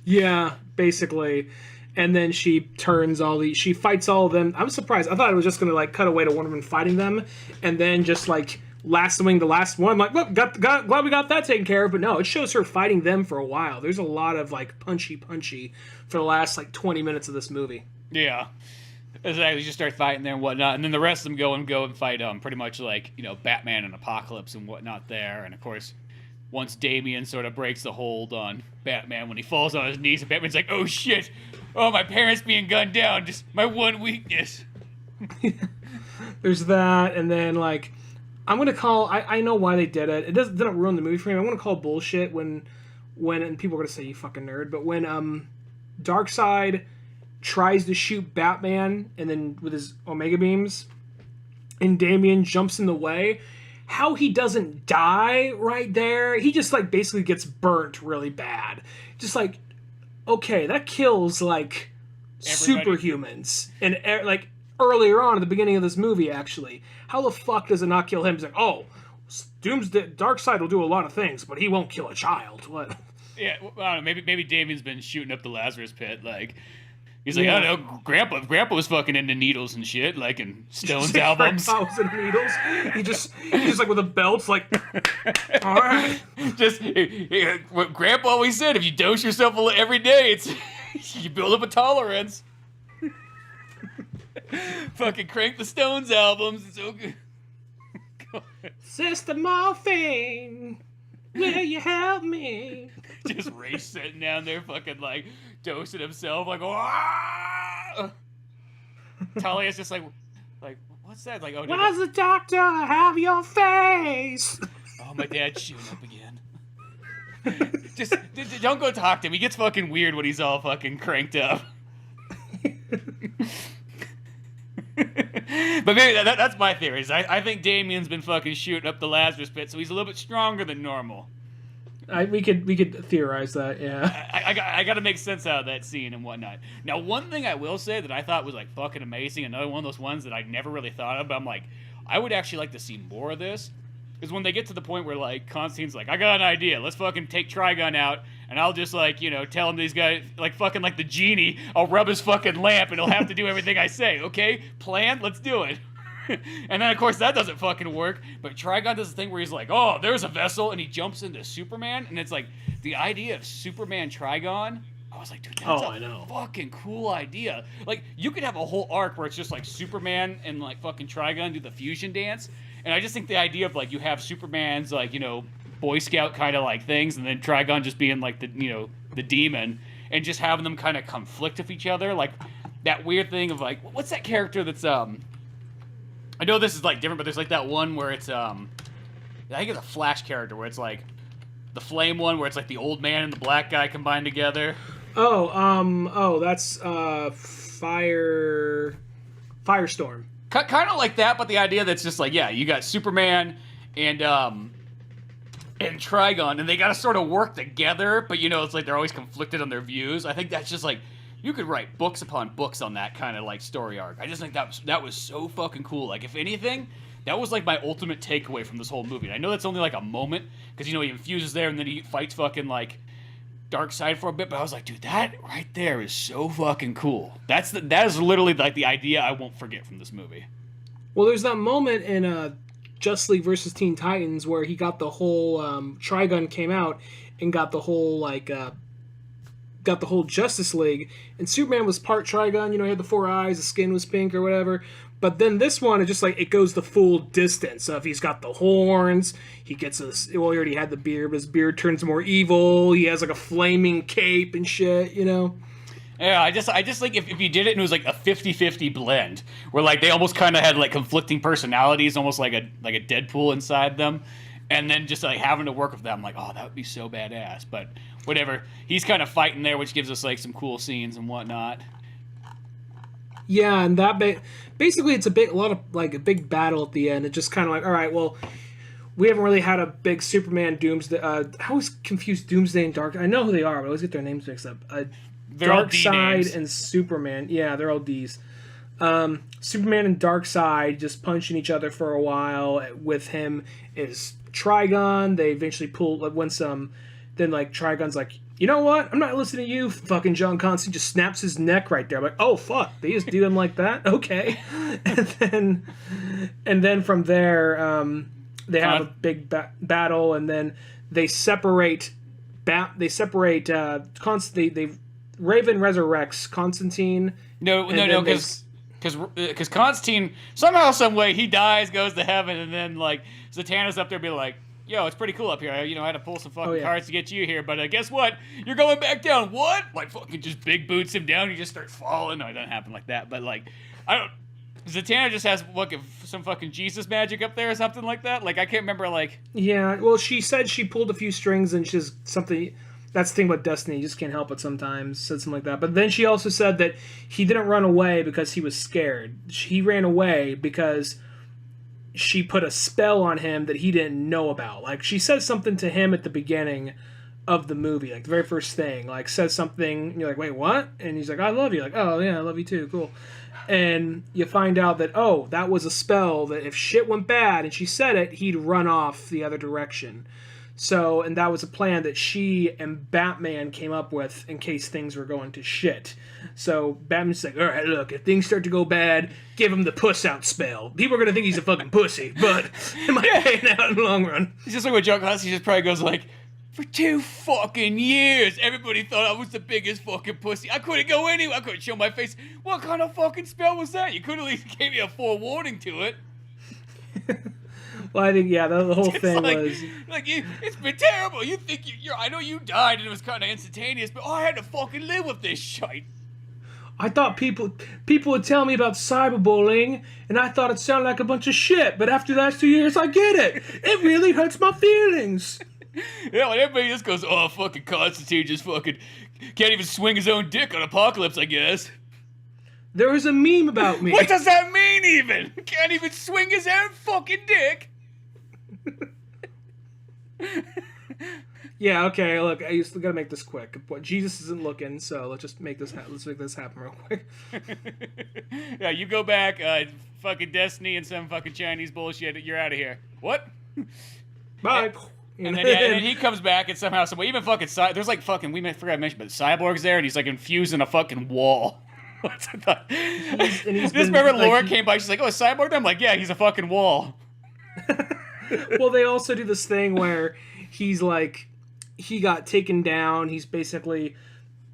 Yeah, basically. And then she fights all of them. I'm surprised. I thought it was just going to, like, cut away to Wonder Woman fighting them, and then just, like, lassoing the last one. I'm like, look, glad we got that taken care of. But no, it shows her fighting them for a while. There's a lot of, like, punchy for the last, like, 20 minutes of this movie. Yeah. Exactly. Just start fighting there and whatnot. And then the rest of them go and fight, pretty much, like, you know, Batman and Apokolips and whatnot there. And, of course, once Damian sort of breaks the hold on Batman when he falls on his knees, and Batman's like, oh, shit. Oh, my parents being gunned down. Just my one weakness. There's that, and then, like, I'm going to call... I know why they did it. It doesn't ruin the movie for me. I'm going to call bullshit when... And people are going to say, you fucking nerd, but when Darkseid tries to shoot Batman, and then with his Omega beams, and Damian jumps in the way, how he doesn't die right there, he just, like, basically gets burnt really bad. Just, like... Okay, that kills, like, everybody. Superhumans. And, like, earlier on at the beginning of this movie, actually. How the fuck does it not kill him? He's like, oh, Darkseid will do a lot of things, but he won't kill a child. What? Yeah, well, I don't know, maybe Damian's been shooting up the Lazarus pit, like... He's like, I don't know, Grandpa was fucking into needles and shit, like in Stones albums. Grandpa was into needles. He just like with a belt, like, all right. What Grandpa always said, if you dose yourself every day, you build up a tolerance. Fucking crank the Stones albums. It's so good. Sister Morphine, will you help me? Just Ray sitting down there fucking like dosing himself like, ah! Talia's just like, what's that? Like, oh, why does the doctor have your face? Oh, my dad's shooting up again. Just don't go talk to him. He gets fucking weird when he's all fucking cranked up. But maybe that's my theory. I think Damian's been fucking shooting up the Lazarus pit, so he's a little bit stronger than normal. We could theorize that, yeah. I got to make sense out of that scene and whatnot. Now, one thing I will say that I thought was like fucking amazing, another one of those ones that I never really thought of, but I'm like, I would actually like to see more of this, is when they get to the point where like Constantine's like, I got an idea, let's fucking take Trigon out, and I'll just like, you know, tell him these guys, like fucking like the genie, I'll rub his fucking lamp and he'll have to do everything I say, okay? Plan? Let's do it. And then, of course, that doesn't fucking work. But Trigon does the thing where he's like, oh, there's a vessel. And he jumps into Superman. And it's like, the idea of Superman Trigon, I was like, dude, that's a fucking cool idea. Like, you could have a whole arc where it's just like Superman and like fucking Trigon do the fusion dance. And I just think the idea of like, you have Superman's like, you know, Boy Scout kind of like things, and then Trigon just being like the demon, and just having them kind of conflict with each other, like that weird thing of like, what's that character that's I know this is like different, but there's like that one where it's I think it's a Flash character where it's like the flame one where it's like the old man and the black guy combined together. That's Firestorm. Kind of like that, but the idea that's just like, yeah, you got Superman and Trigon, and they got to sort of work together, but it's like they're always conflicted on their views. I think that's just like, you could write books upon books on that kind of like story arc. I just think that was so fucking cool. Like, if anything, that was like my ultimate takeaway from this whole movie. And I know that's only like a moment because he infuses there and then he fights fucking like Darkseid for a bit, but I was like, dude, that right there is so fucking cool. That is literally like the idea I won't forget from this movie. Well, there's that moment in Justice League versus Teen Titans where he got the whole Trigun came out and got the whole Justice League, and Superman was part Trigun. He had the 4 eyes, the skin was pink or whatever. But then this one, it just like it goes the full distance. So if he's got the horns, he gets he already had the beard, but his beard turns more evil. He has like a flaming cape and shit. Yeah, I just think if you did it and it was like a 50-50 blend, where like they almost kind of had like conflicting personalities, almost like a Deadpool inside them, and then just like having to work with them, like, oh, that would be so badass. But whatever, he's kind of fighting there, which gives us like some cool scenes and whatnot. Yeah, and that basically it's a big battle at the end. It's just kind of like, all right, well, we haven't really had a big Superman Doomsday. I always confuse Doomsday and Dark. I know who they are, but I always get their names mixed up. Darkseid and Superman. Yeah, they're all D's. Superman and Darkseid just punching each other for a while. With him is Trigon. They eventually pull then like Trigon's like, you know what? I'm not listening to you, fucking John Constantine. Just snaps his neck right there. I'm like, oh fuck, they just do him like that? Okay. and then from there, they have a big battle, and then they separate. They Raven resurrects Constantine. No, because Constantine somehow, some way, he dies, goes to heaven, and then like Zatanna's up there, be like, yo, it's pretty cool up here. I had to pull some fucking cards to get you here, but guess what? You're going back down. What? Like, fucking just big boots him down. He just starts falling. No, it doesn't happen like that, but like, I don't. Zatanna just has some fucking Jesus magic up there or something like that. Like, I can't remember. Like, yeah. Well, she said she pulled a few strings and she's something. That's the thing about Destiny. You just can't help it sometimes. Said something like that. But then she also said that he didn't run away because he was scared. He ran away because she put a spell on him that he didn't know about. Like, she says something to him at the beginning of the movie, like the very first thing, like says something, and you're like, wait, what? And he's like, I love you. Like, oh yeah, I love you too, cool. And you find out that, oh, that was a spell that if shit went bad and she said it, he'd run off the other direction. So, and that was a plan that she and Batman came up with in case things were going to shit. So Batman's like, all right, look, if things start to go bad, give him the puss out spell. People are going to think he's a fucking pussy, but it might pay out in the long run. It's just like what John Constantine just probably goes like, for 2 fucking years, everybody thought I was the biggest fucking pussy. I couldn't go anywhere. I couldn't show my face. What kind of fucking spell was that? You could at least give me a forewarning to it. Well, I think, yeah, the whole thing was... Like, it's been terrible. You think I know you died and it was kind of instantaneous, but I had to fucking live with this shite. I thought people would tell me about cyberbullying, and I thought it sounded like a bunch of shit, but after the last 2 years, I get it. It really hurts my feelings. Yeah, and everybody just goes, oh, fucking Constantine just fucking can't even swing his own dick on Apokolips, I guess. There was a meme about me. What does that mean, even? Can't even swing his own fucking dick. Yeah, okay, look, I just gotta make this quick. Jesus isn't looking, so let's make this happen real quick. Yeah, you go back, fucking Destiny and some fucking Chinese bullshit, you're out of here. What? Bye. And then he comes back and somehow, even fucking, there's like fucking, forgot to mention, but Cyborg's there and he's like infusing a fucking wall. Remember Laura came by, she's like, oh, a Cyborg? I'm like, yeah, he's a fucking wall. Well, they also do this thing where he's like, he got taken down. He's basically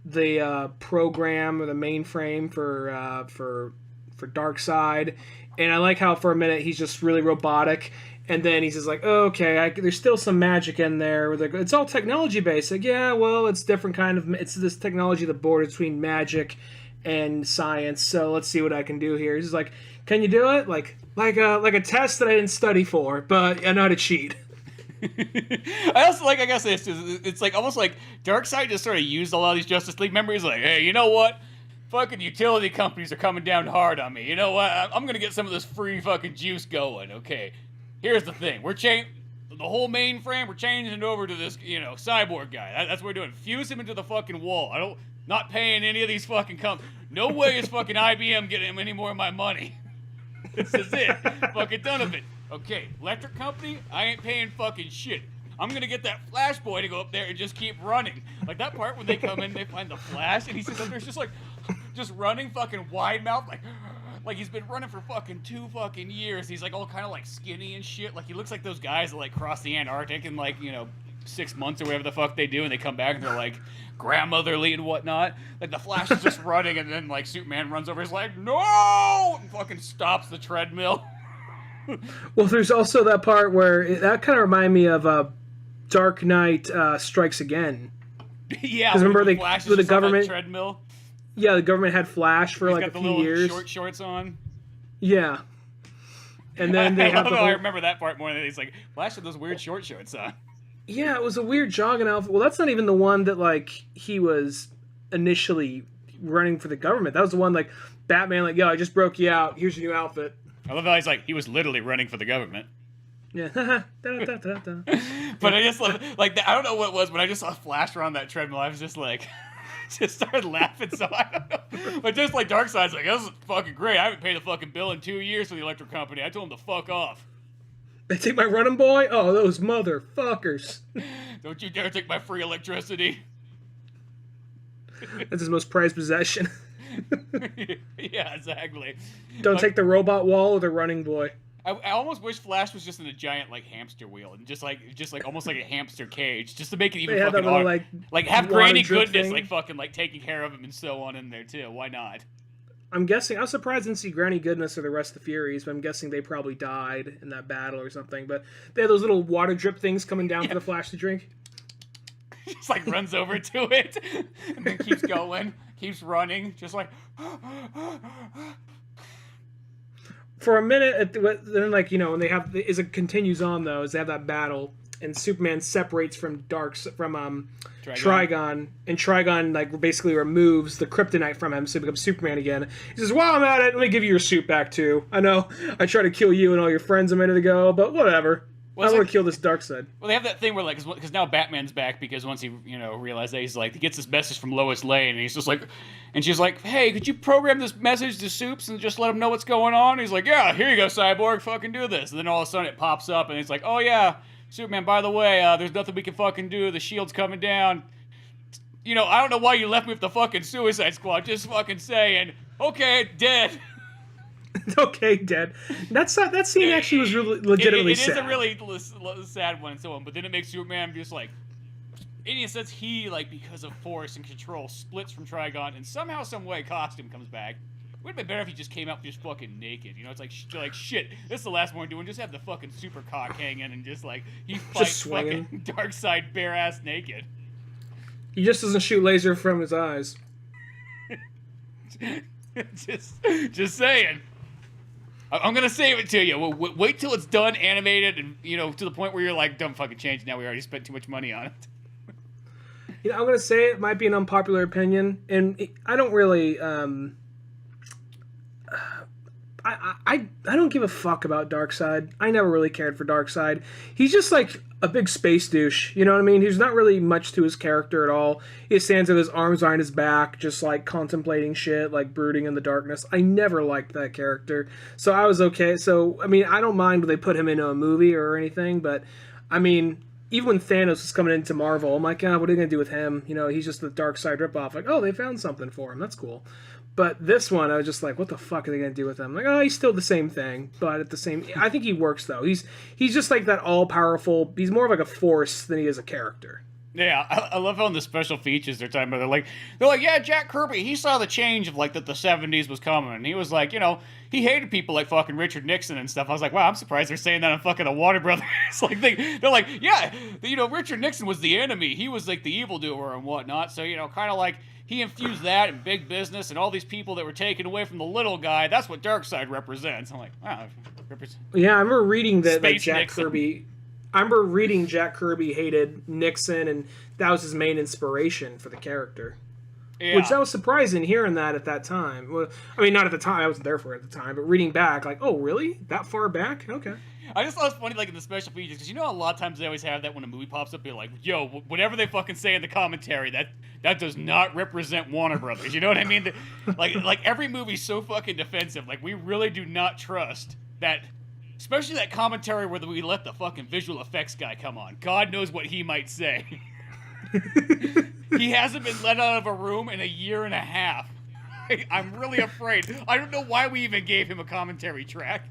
the program or the mainframe for Darkseid. And I like how for a minute he's just really robotic. And then he says, like, oh, okay, there's still some magic in there. Like, it's all technology-based. Like, yeah, well, it's different kind of... It's this technology that borders between magic and science, so let's see what I can do here. He's like, can you do it? Like a test that I didn't study for, but I know how to cheat. I also like, I guess it's like almost like Darkseid just sort of used a lot of these Justice League members. He's like, hey, you know what? Fucking utility companies are coming down hard on me. You know what? I'm gonna get some of this free fucking juice going. Okay, here's the thing. We're changing the whole mainframe. We're changing it over to this, cyborg guy. That's what we're doing. Fuse him into the fucking wall. Not paying any of these fucking companies. No way is fucking IBM getting him any more of my money. This is it. Fucking done of it. Okay, electric company, I ain't paying fucking shit. I'm gonna get that Flash boy to go up there and just keep running. Like that part when they come in, they find the Flash, and he's just up there, just running, fucking wide mouth, like he's been running for fucking 2 fucking years. He's like all kind of like skinny and shit. Like he looks like those guys that like cross the Antarctic in 6 months or whatever the fuck they do, and they come back and they're like grandmotherly and whatnot. Like the Flash is just running, and then like Superman runs over, he's like, no, and fucking stops the treadmill. Well, there's also that part where that kind of reminded me of Dark Knight Strikes Again. Yeah, because remember the government treadmill. Yeah, the government had Flash for He's like got a the few little years. Shorts on. Yeah. And then they have I remember that part more than he's like, Flash had those weird shorts on. Yeah, it was a weird jogging outfit. Well, that's not even the one that like he was initially running for the government. That was the one like Batman, like, yo, I just broke you out. Here's your new outfit. I love how he's like, he was literally running for the government. Yeah. But I just love, like, I don't know what it was, but I just saw Flash around that treadmill. I was just like, just started laughing. So I don't know. But just like Darkseid's like, this is fucking great. I haven't paid a fucking bill in 2 years for the electric company. I told him to fuck off. They take my running boy? Oh, those motherfuckers. Don't you dare take my free electricity. That's his most prized possession. Yeah, exactly. Don't take the robot wall or the running boy. I almost wish Flash was just in a giant like hamster wheel and just like almost like a hamster cage, just to make it even they fucking little, like have Granny Goodness thing. like fucking like taking care of him and so on in there too. Why not? I'm guessing. I was surprised I didn't see Granny Goodness or the rest of the Furies, but I'm guessing they probably died in that battle or something. But they had those little water drip things coming down for the Flash to drink. Just like runs over to it and then keeps going, keeps running, just like. For a minute, then like when they have as it continues on though, as they have that battle and Superman separates from Trigon, and Trigon like basically removes the kryptonite from him, so he becomes Superman again. He says, "While I'm at it, let me give you your suit back too. I know I tried to kill you and all your friends a minute ago, but whatever. I want to kill this Darkseid." Well, they have that thing where like, because now Batman's back because once he realized that, he's like, he gets this message from Lois Lane, and he's just like, and she's like, "Hey, could you program this message to Supes and just let him know what's going on?" And he's like, "Yeah, here you go, Cyborg, fucking do this." And then all of a sudden it pops up, and it's like, "Oh yeah, Superman, by the way, there's nothing we can fucking do. The shield's coming down. I don't know why you left me with the fucking Suicide Squad. Just fucking saying. Okay, dead." Okay, dead. That scene actually was really legitimately sad. It is a really sad one and so on, but then it makes Superman just like, in a sense, he, like, because of force and control, splits from Trigon, and somehow, some way, costume comes back. It would have been better if he just came out just fucking naked. It's like shit, this is the last one we're doing. Just have the fucking super cock hanging and just, like, he fights fucking Darkseid bare-ass naked. He just doesn't shoot laser from his eyes. just saying. I'm gonna save it to you. Wait till it's done, animated, and to the point where you're like, "Don't fucking change it now. We already spent too much money on it." I'm gonna say it might be an unpopular opinion, and I don't really. I don't give a fuck about Darkseid. I never really cared for Darkseid. He's just like a big space douche. You know what I mean? There's not really much to his character at all. He stands with his arms behind his back, just like contemplating shit, like brooding in the darkness. I never liked that character. So I was okay. So, I mean, I don't mind when they put him into a movie or anything, but I mean, even when Thanos was coming into Marvel, I'm like, what are they going to do with him? He's just the Darkseid ripoff. Like, oh, they found something for him. That's cool. But this one, I was just like, what the fuck are they going to do with him? Like, oh, he's still the same thing. But at the same... I think he works, though. He's just like that all-powerful... He's more of like a force than he is a character. Yeah, I love how in the special features they're talking about. They're like, yeah, Jack Kirby, he saw the change of like that the '70s was coming, and he was like, he hated people like fucking Richard Nixon and stuff. I was like, wow, I'm surprised they're saying that on fucking the Warner Brothers. Like they're like, yeah, Richard Nixon was the enemy. He was like the evildoer and whatnot. So kind of like he infused that in big business and all these people that were taken away from the little guy. That's what Darkseid represents. I'm like, wow, yeah, I remember reading that like, Jack Kirby. I remember reading Jack Kirby hated Nixon, and that was his main inspiration for the character. Yeah. Which that was surprising hearing that at that time. Well, I mean, not at the time. I wasn't there for it at the time. But reading back, like, oh, really? That far back? Okay. I just thought it was funny, like, in the special features, because a lot of times they always have that when a movie pops up, they're like, yo, whatever they fucking say in the commentary, that does not represent Warner Brothers. You know what I mean? Like every movie's so fucking defensive. Like, we really do not trust that... Especially that commentary where we let the fucking visual effects guy come on. God knows what he might say. He hasn't been let out of a room in a year and a half. I'm really afraid. I don't know why we even gave him a commentary track.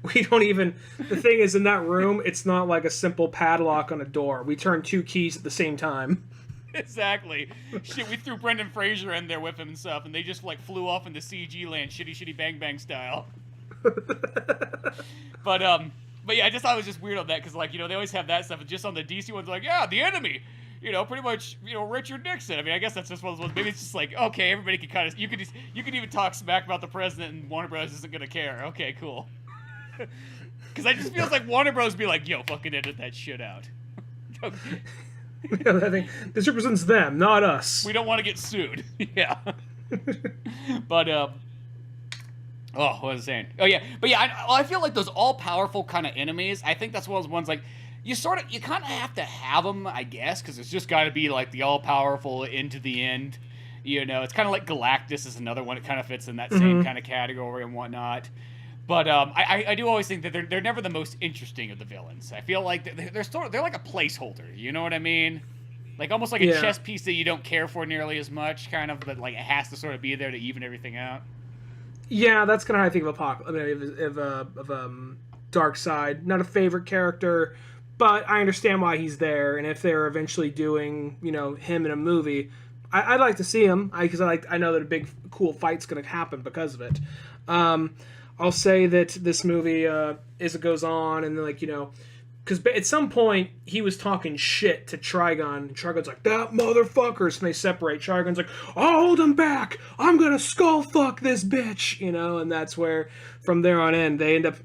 We don't even... The thing is, in that room, it's not like a simple padlock on a door. We turn 2 keys at the same time. Exactly. Shit, we threw Brendan Fraser in there with him and stuff, and they just, like, flew off into CG land, shitty bang bang style. But yeah, I just thought it was just weird on that because they always have that stuff. And just on the DC ones, like, yeah, the enemy, pretty much, Richard Nixon. I mean, I guess that's just one of those ones. Maybe it's just like, okay, everybody can kind of you could even talk smack about the president and Warner Bros. Isn't gonna care. Okay, cool. Because I just feels like Warner Bros. Be like, yo, fucking edit that shit out. Yeah, I think this represents them, not us. We don't want to get sued. Yeah. But oh, what was I saying? Oh, yeah. But yeah, I feel like those all-powerful kind of enemies, I think that's one of those ones, like, you kind of have to have them, I guess, because it's just got to be, like, the all-powerful into the end. It's kind of like Galactus is another one that kind of fits in that same kind of category and whatnot. But I do always think that they're never the most interesting of the villains. I feel like they're like a placeholder, you know what I mean? Like, almost like a chess piece that you don't care for nearly as much, kind of, but, like, it has to sort of be there to even everything out. Yeah, that's kind of how I think of Apokolips. Of Darkseid. Not a favorite character, but I understand why he's there. And if they're eventually doing, him in a movie, I'd like to see him because I know that a big cool fight's going to happen because of it. I'll say that this movie, as it goes on, and then because at some point he was talking shit to Trigon, and Trigon's like, that motherfuckers, and they separate. Trigon's like, I'll hold him back, I'm gonna skull fuck this bitch, and that's where from there on in they end up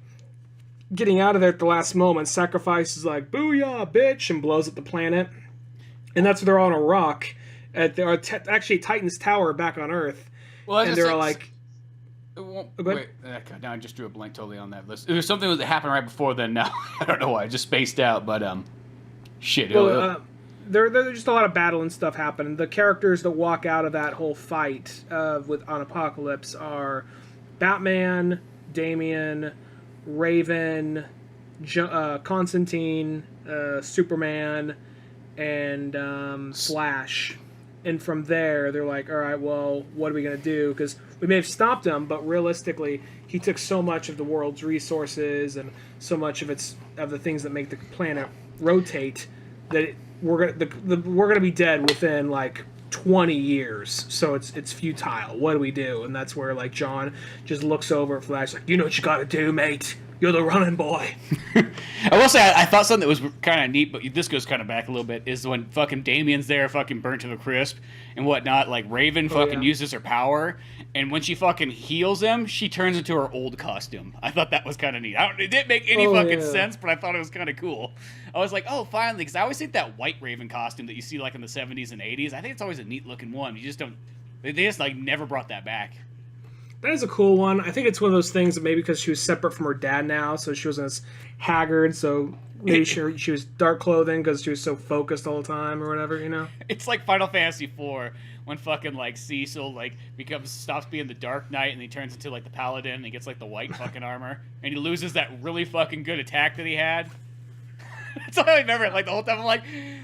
getting out of there at the last moment. Sacrifice is like, booyah bitch, and blows up the planet, and that's where they're on a rock at actually Titan's tower back on Earth. Well, and they're like, wait, God, now I just drew a blank totally on that list. There was something that happened right before then. Now I don't know why I just spaced out, but shit. Well, there's just a lot of battle and stuff happening. The characters that walk out of that whole fight on Apokolips are Batman, Damian, Raven, Constantine, Superman, and Flash. And from there, they're like, all right, well, what are we going to do? Because we may have stopped him, but realistically, he took so much of the world's resources and so much of the things that make the planet rotate that we're gonna be dead within like 20 years. So it's futile. What do we do? And that's where like John just looks over at Flash like, you know what you got to do, mate. You're the running boy. I will say, I thought something that was kind of neat, but this goes kind of back a little bit, is when fucking Damien's there fucking burnt to the crisp and whatnot, like Raven uses her power, and when she fucking heals him, she turns into her old costume. I thought that was kind of neat. It didn't make any sense, but I thought it was kind of cool. I was like, oh, finally, because I always think that white Raven costume that you see like in the 70s and 80s, I think it's always a neat looking one. You just don't, they just like never brought that back. That is a cool one. I think it's one of those things that maybe because she was separate from her dad now, so she wasn't as haggard, so maybe she was dark clothing because she was so focused all the time or whatever, It's like Final Fantasy IV when fucking like Cecil like stops being the Dark Knight and he turns into like the Paladin and he gets like the white fucking armor and he loses that really fucking good attack that he had. That's all I remember. Like the whole time, I'm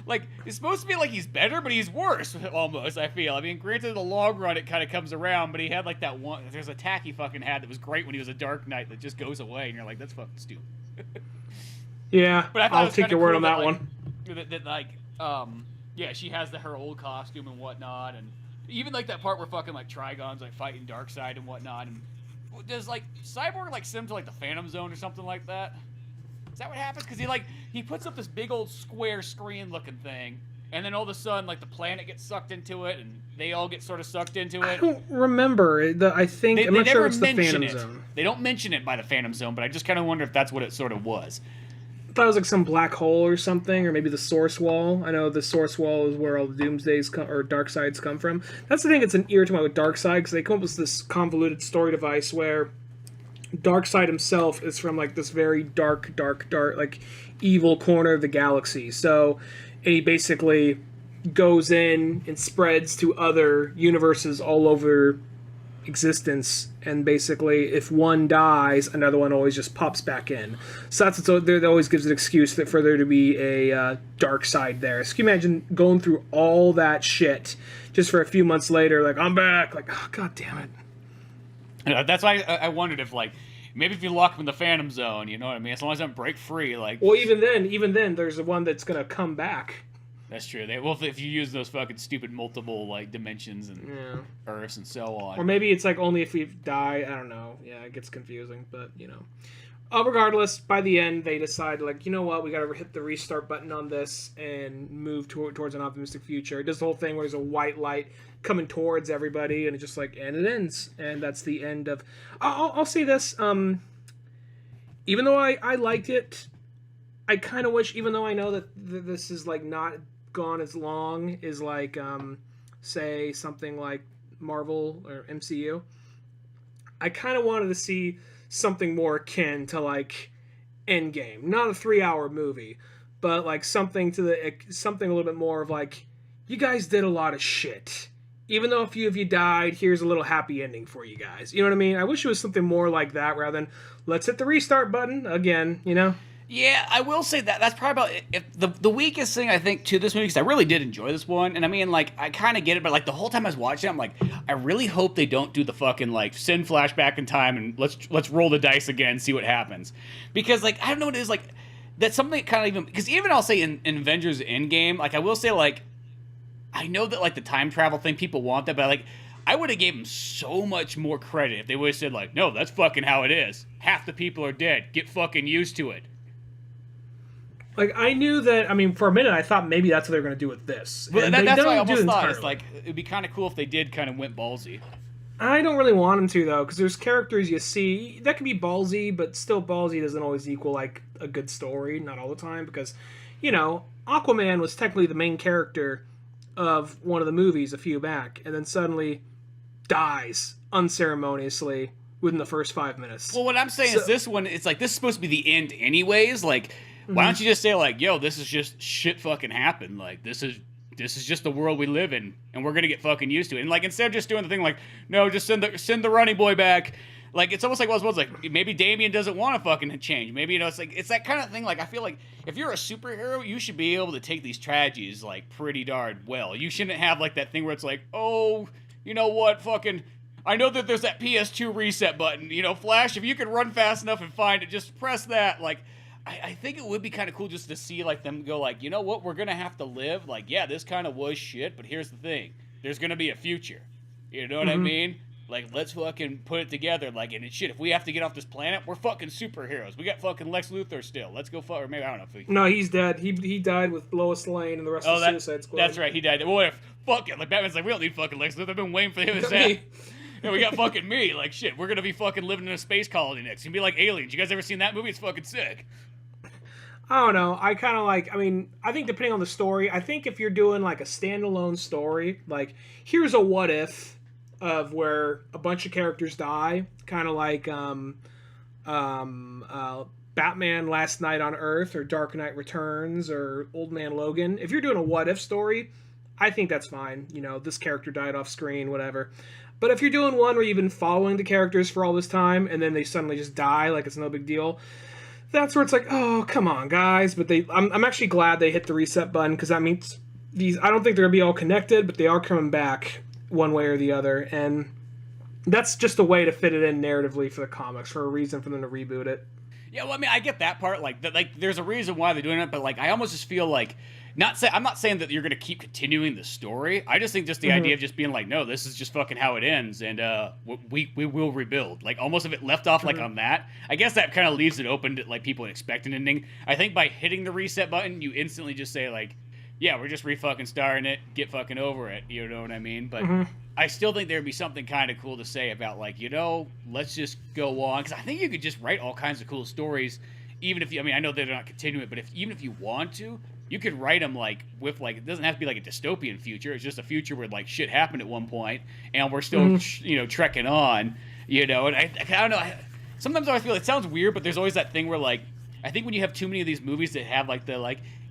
like it's supposed to be like he's better, but he's worse almost. I feel. I mean, granted, in the long run, it kind of comes around, but he had like that one. There's an attack he fucking had that was great when he was a Dark Knight that just goes away, and you're like, that's fucking stupid. Yeah, but I'll take your word on that one. Yeah, she has her old costume and whatnot, and even like that part where fucking like Trigon's like fighting Darkseid and whatnot. And does like Cyborg like send him to like the Phantom Zone or something like that? Is that what happens? Because he puts up this big old square screen looking thing, and then all of a sudden like the planet gets sucked into it, and they all get sort of sucked into it. I don't remember. I think I'm not sure it's the Phantom Zone. They don't mention it by the Phantom Zone, but I just kind of wonder if that's what it sort of was. I thought it was like some black hole or something, or maybe the Source Wall. I know the Source Wall is where all the Doomsdays or Darksides come from. That's the thing that's an irritant with Darkseid, because they come up with this convoluted story device where Darkseid himself is from like this very dark, like evil corner of the galaxy. So, and he basically goes in and spreads to other universes all over existence, and basically if one dies, another one always just pops back in. So that always gives an excuse for there to be a dark side there. So can you imagine going through all that shit just for a few months later, like, I'm back, like, oh, god damn it. That's why I wondered if, like, maybe if you lock him in the Phantom Zone, you know what I mean, as long as I don't break free, like... Well, even then there's the one that's gonna come back. That's true. If you use those fucking stupid multiple like dimensions and Earths and so on, or maybe it's like only if we die. I don't know. Yeah, it gets confusing, but you know. Regardless, by the end they decide like, you know what, we gotta hit the restart button on this and move towards an optimistic future. It does the whole thing where there's a white light coming towards everybody, and it just like, and it ends, and that's the end of. I'll say this. Even though I liked it, I kind of wish, even though I know that this is like not gone as long as like say something like Marvel or MCU, I kind of wanted to see something more akin to like Endgame, not a 3-hour movie, but like something a little bit more of like, you guys did a lot of shit, even though a few of you died, here's a little happy ending for you guys, you know what I mean? I wish it was something more like that rather than let's hit the restart button again, you know? Yeah, I will say that's probably about the weakest thing I think to this movie, because I really did enjoy this one, and I mean, like, I kind of get it, but like the whole time I was watching it, I'm like, I really hope they don't do the fucking like send flashback in time and let's roll the dice again, see what happens, because like I don't know what it is, like that's something that kind of even, because even I'll say in Avengers Endgame, like I will say like I know that like the time travel thing people want that, but like I would have gave them so much more credit if they would have said like, no, that's fucking how it is. Half the people are dead. Get fucking used to it. Like, I knew that, I mean, for a minute, I thought maybe that's what they were going to do with this. Well, that's what I almost thought. It's like, it'd be kind of cool if they did kind of went ballsy. I don't really want them to, though, because there's characters you see, that can be ballsy, but still ballsy doesn't always equal, like, a good story, not all the time, because, you know, Aquaman was technically the main character of one of the movies a few back, and then suddenly dies unceremoniously within the first 5 minutes. Well, what I'm saying is this one, it's like, this is supposed to be the end anyways, like... Why don't you just say, like, yo, this is just shit fucking happened. Like, this is just the world we live in, and we're gonna get fucking used to it. And, like, instead of just doing the thing, like, no, just send the running boy back. Like, it's almost like, well, it's like, maybe Damian doesn't want to fucking change. Maybe, you know, it's like, it's that kind of thing. Like, I feel like if you're a superhero, you should be able to take these tragedies, like, pretty darn well. You shouldn't have, like, that thing where it's like, oh, you know what, fucking... I know that there's that PS2 reset button. You know, Flash, if you can run fast enough and find it, just press that. Like... I think it would be kind of cool just to see, like, them go, like, you know what, we're going to have to live. Like, yeah, this kind of was shit, but here's the thing. There's going to be a future. You know what I mean? Like, let's fucking put it together. Like, and shit, if we have to get off this planet, we're fucking superheroes. We got fucking Lex Luthor still. Let's go fuck, or maybe, I don't know if we... No, he's dead. He died with Lois Lane and the rest of the Suicide Squad. That's right, he died. Well, if, fuck it. Like, Batman's like, we don't need fucking Lex Luthor. I've been waiting for him to say... Yeah, we got fucking me. Like, shit, we're going to be fucking living in a space colony next. It's going to be like Aliens. You guys ever seen that movie? It's fucking sick. I don't know. I kind of like, I mean, I think depending on the story, I think if you're doing like a standalone story, like here's a what if of where a bunch of characters die, kind of like Batman Last Night on Earth or Dark Knight Returns or Old Man Logan. If you're doing a what if story, I think that's fine. You know, this character died off screen, whatever. But if you're doing one where you've been following the characters for all this time and then they suddenly just die, like it's no big deal, that's where it's like, oh, come on, guys. But I'm actually glad they hit the reset button, because that means I don't think they're going to be all connected, but they are coming back one way or the other. And that's just a way to fit it in narratively for the comics, for a reason for them to reboot it. Yeah, well, I mean, I get that part. Like, there's a reason why they're doing it, but, like, I almost just feel like I'm not saying that you're going to keep continuing the story. I just think just the idea of just being like, no, this is just fucking how it ends, and we will rebuild. Like, almost if it left off like on that, I guess that kind of leaves it open to like people expect an ending. I think by hitting the reset button, you instantly just say like, yeah, we're just re-fucking starring it, get fucking over it. You know what I mean? But I still think there'd be something kind of cool to say about like, let's just go on, because I think you could just write all kinds of cool stories, even if you. I mean, I know they're not continuing it, but even if you want to. You could write them like with like, it doesn't have to be like a dystopian future. It's just a future where like shit happened at one point and we're still trekking on, and I don't know. Sometimes I feel it sounds weird, but there's always that thing where like, I think when you have too many of these movies that have like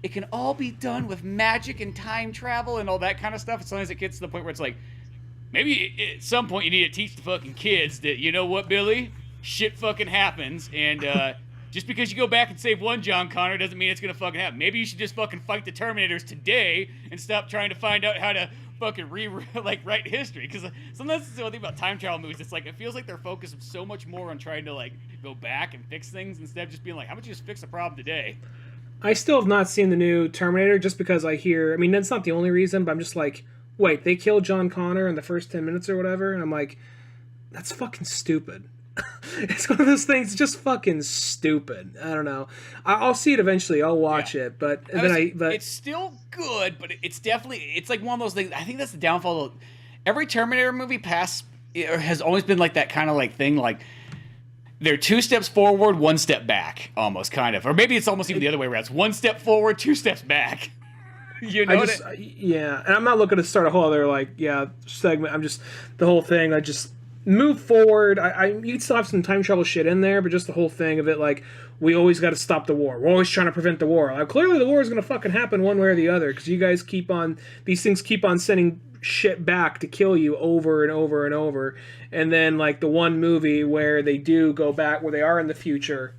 it can all be done with magic and time travel and all that kind of stuff. Sometimes it gets to the point where it's like, maybe at some point you need to teach the fucking kids that, you know what, Billy, shit fucking happens, and just because you go back and save one John Connor doesn't mean it's gonna fucking happen. Maybe you should just fucking fight the Terminators today and stop trying to find out how to fucking write history. Because sometimes it's the only thing about time travel movies. It's like it feels like they're focused so much more on trying to like go back and fix things instead of just being like, how about you just fix the problem today? I still have not seen the new Terminator just because I mean, that's not the only reason, but I'm just like, wait, they killed John Connor in the first 10 minutes or whatever, and I'm like, that's fucking stupid. It's one of those things, just fucking stupid. I don't know. I'll see it eventually. I'll watch it, but it's still good, but it's like one of those things. I think that's the downfall of every Terminator movie has always been like that kind of like thing, like they're 2 steps forward, 1 step back, almost kind of, or maybe it's almost even the other way around. It's 1 step forward, 2 steps back. Yeah, and I'm not looking to start a whole other segment. I'm just the whole thing. I just move forward. You still have some time travel shit in there, but just the whole thing of it, like, we always got to stop the war. We're always trying to prevent the war. Like, clearly the war is going to fucking happen one way or the other, because you guys these things keep on sending shit back to kill you over and over and over. And then, like, the one movie where they do go back, where they are in the future,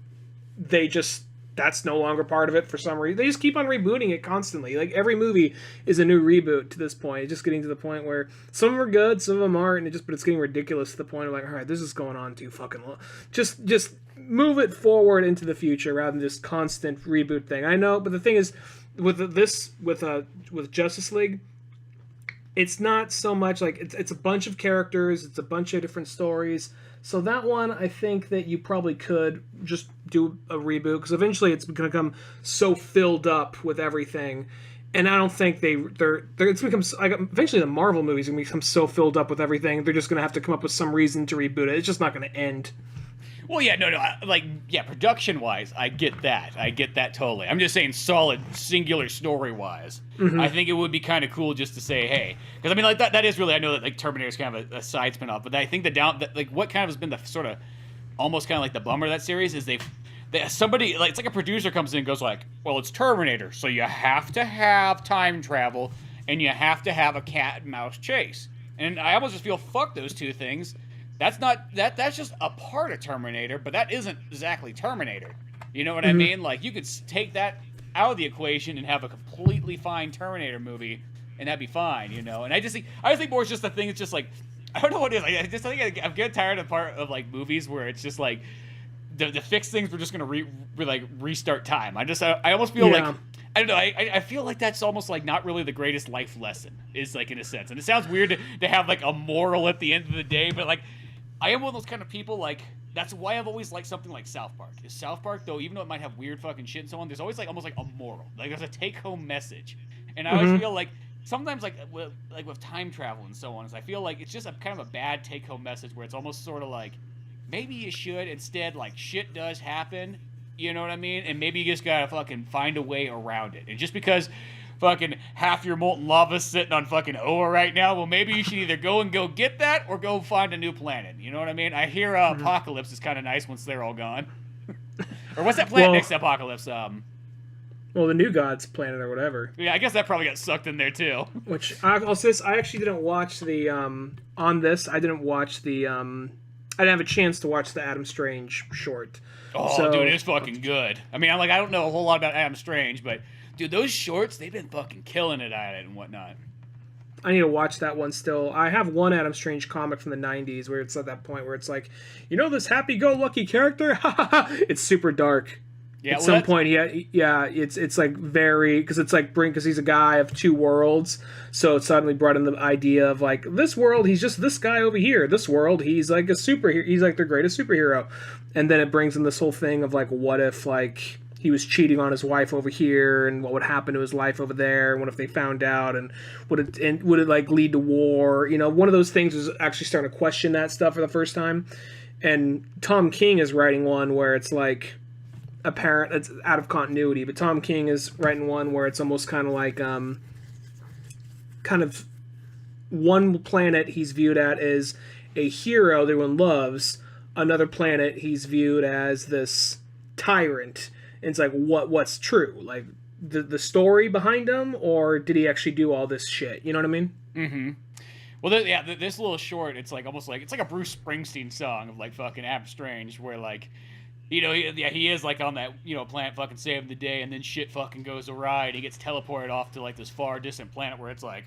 that's no longer part of it for some reason. They just keep on rebooting it constantly. Like, every movie is a new reboot to this point. It's just getting to the point where some of them are good, some of them aren't, but it's getting ridiculous to the point of like, all right, this is going on too fucking long. Just move it forward into the future rather than this constant reboot thing. I know, but the thing is, with Justice League, it's not so much like it's a bunch of characters, it's a bunch of different stories. So that one, I think that you probably could just do a reboot, because eventually it's going to become so filled up with everything, and I don't think it's becomes like eventually the Marvel movies are going to become so filled up with everything, they're just going to have to come up with some reason to reboot it. It's just not going to end. Well, yeah, no, production-wise, I get that totally. I'm just saying solid, singular story-wise. Mm-hmm. I think it would be kind of cool just to say, hey, because I mean, like that is really, I know that like Terminator is kind of a side spin-off, but I think what kind of has been the sort of almost kind of like the bummer of that series is somebody, like, it's like a producer comes in and goes like, well, it's Terminator, so you have to have time travel and you have to have a cat and mouse chase, and I almost just feel fuck those two things. That's just a part of Terminator, but that isn't exactly Terminator. You know what I mean? Like, you could take that out of the equation and have a completely fine Terminator movie, and that'd be fine, And I just think more it's just the thing. It's just like, I don't know what it is. I think I'm getting tired of part of like movies where it's just like the fix things. We're just gonna restart time. I almost feel like. I don't know. I feel like that's almost like not really the greatest life lesson, is like, in a sense. And it sounds weird to have like a moral at the end of the day, but like, I am one of those kind of people, like, that's why I've always liked something like South Park. Is South Park, though, even though it might have weird fucking shit and so on, there's always like almost like a moral. Like, there's a take-home message. And I always feel like sometimes like with time travel and so on, is I feel like it's just a kind of a bad take-home message where it's almost sort of like, maybe you should instead, like, shit does happen, you know what I mean? And maybe you just gotta fucking find a way around it. And just because fucking half your molten lava's sitting on fucking Oa right now, well, maybe you should either go get that or go find a new planet. You know what I mean? I hear Apokolips is kind of nice once they're all gone. Or what's that planet next to Apokolips? Well, the New Gods planet or whatever. Yeah, I guess that probably got sucked in there too. Which I'll say this, I actually didn't watch the on this. I didn't watch the I didn't have a chance to watch the Adam Strange short. Oh, dude, it's fucking good. I mean, I don't know a whole lot about Adam Strange, but dude, those shorts, they've been fucking killing it at it and whatnot. I need to watch that one still. I have one Adam Strange comic from the 90s where it's at that point where it's like, this happy-go-lucky character? It's super dark. Yeah, At some point, it's like very because it's like because he's a guy of two worlds, so it suddenly brought in the idea of like this world he's just this guy over here. This world he's like a superhero. He's like the greatest superhero, and then it brings in this whole thing of like what if like he was cheating on his wife over here, and what would happen to his life over there, and what if they found out, and would it like lead to war? You know, one of those things was actually starting to question that stuff for the first time, and Tom King is writing one where it's like. Apparent it's out of continuity, but Tom King is writing one where it's almost kind of like kind of one planet he's viewed at as a hero that everyone loves, another planet he's viewed as this tyrant, and it's like what's true, like the story behind him, or did he actually do all this shit, you know what I mean? Mm-hmm. Well, this little short, it's like almost like it's like a Bruce Springsteen song of like fucking Adam Strange, where like you know, he is like on that, you know, planet fucking saving the day, and then shit fucking goes awry, and he gets teleported off to like this far distant planet where it's like,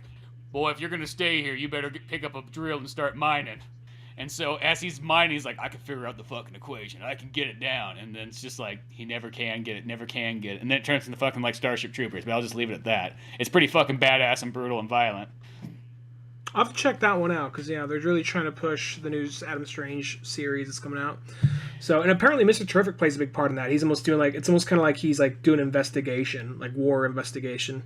boy, if you're gonna stay here, you better pick up a drill and start mining. And so as he's mining, he's like, I can figure out the fucking equation, I can get it down, and then it's just like he never can get it, and then it turns into fucking like Starship Troopers. But I'll just leave it at that. It's pretty fucking badass and brutal and violent. I'll have to check that one out because they're really trying to push the new Adam Strange series that's coming out. So, and apparently Mr. Terrific plays a big part in that. He's almost doing like it's almost kind of like he's like doing investigation, like war investigation.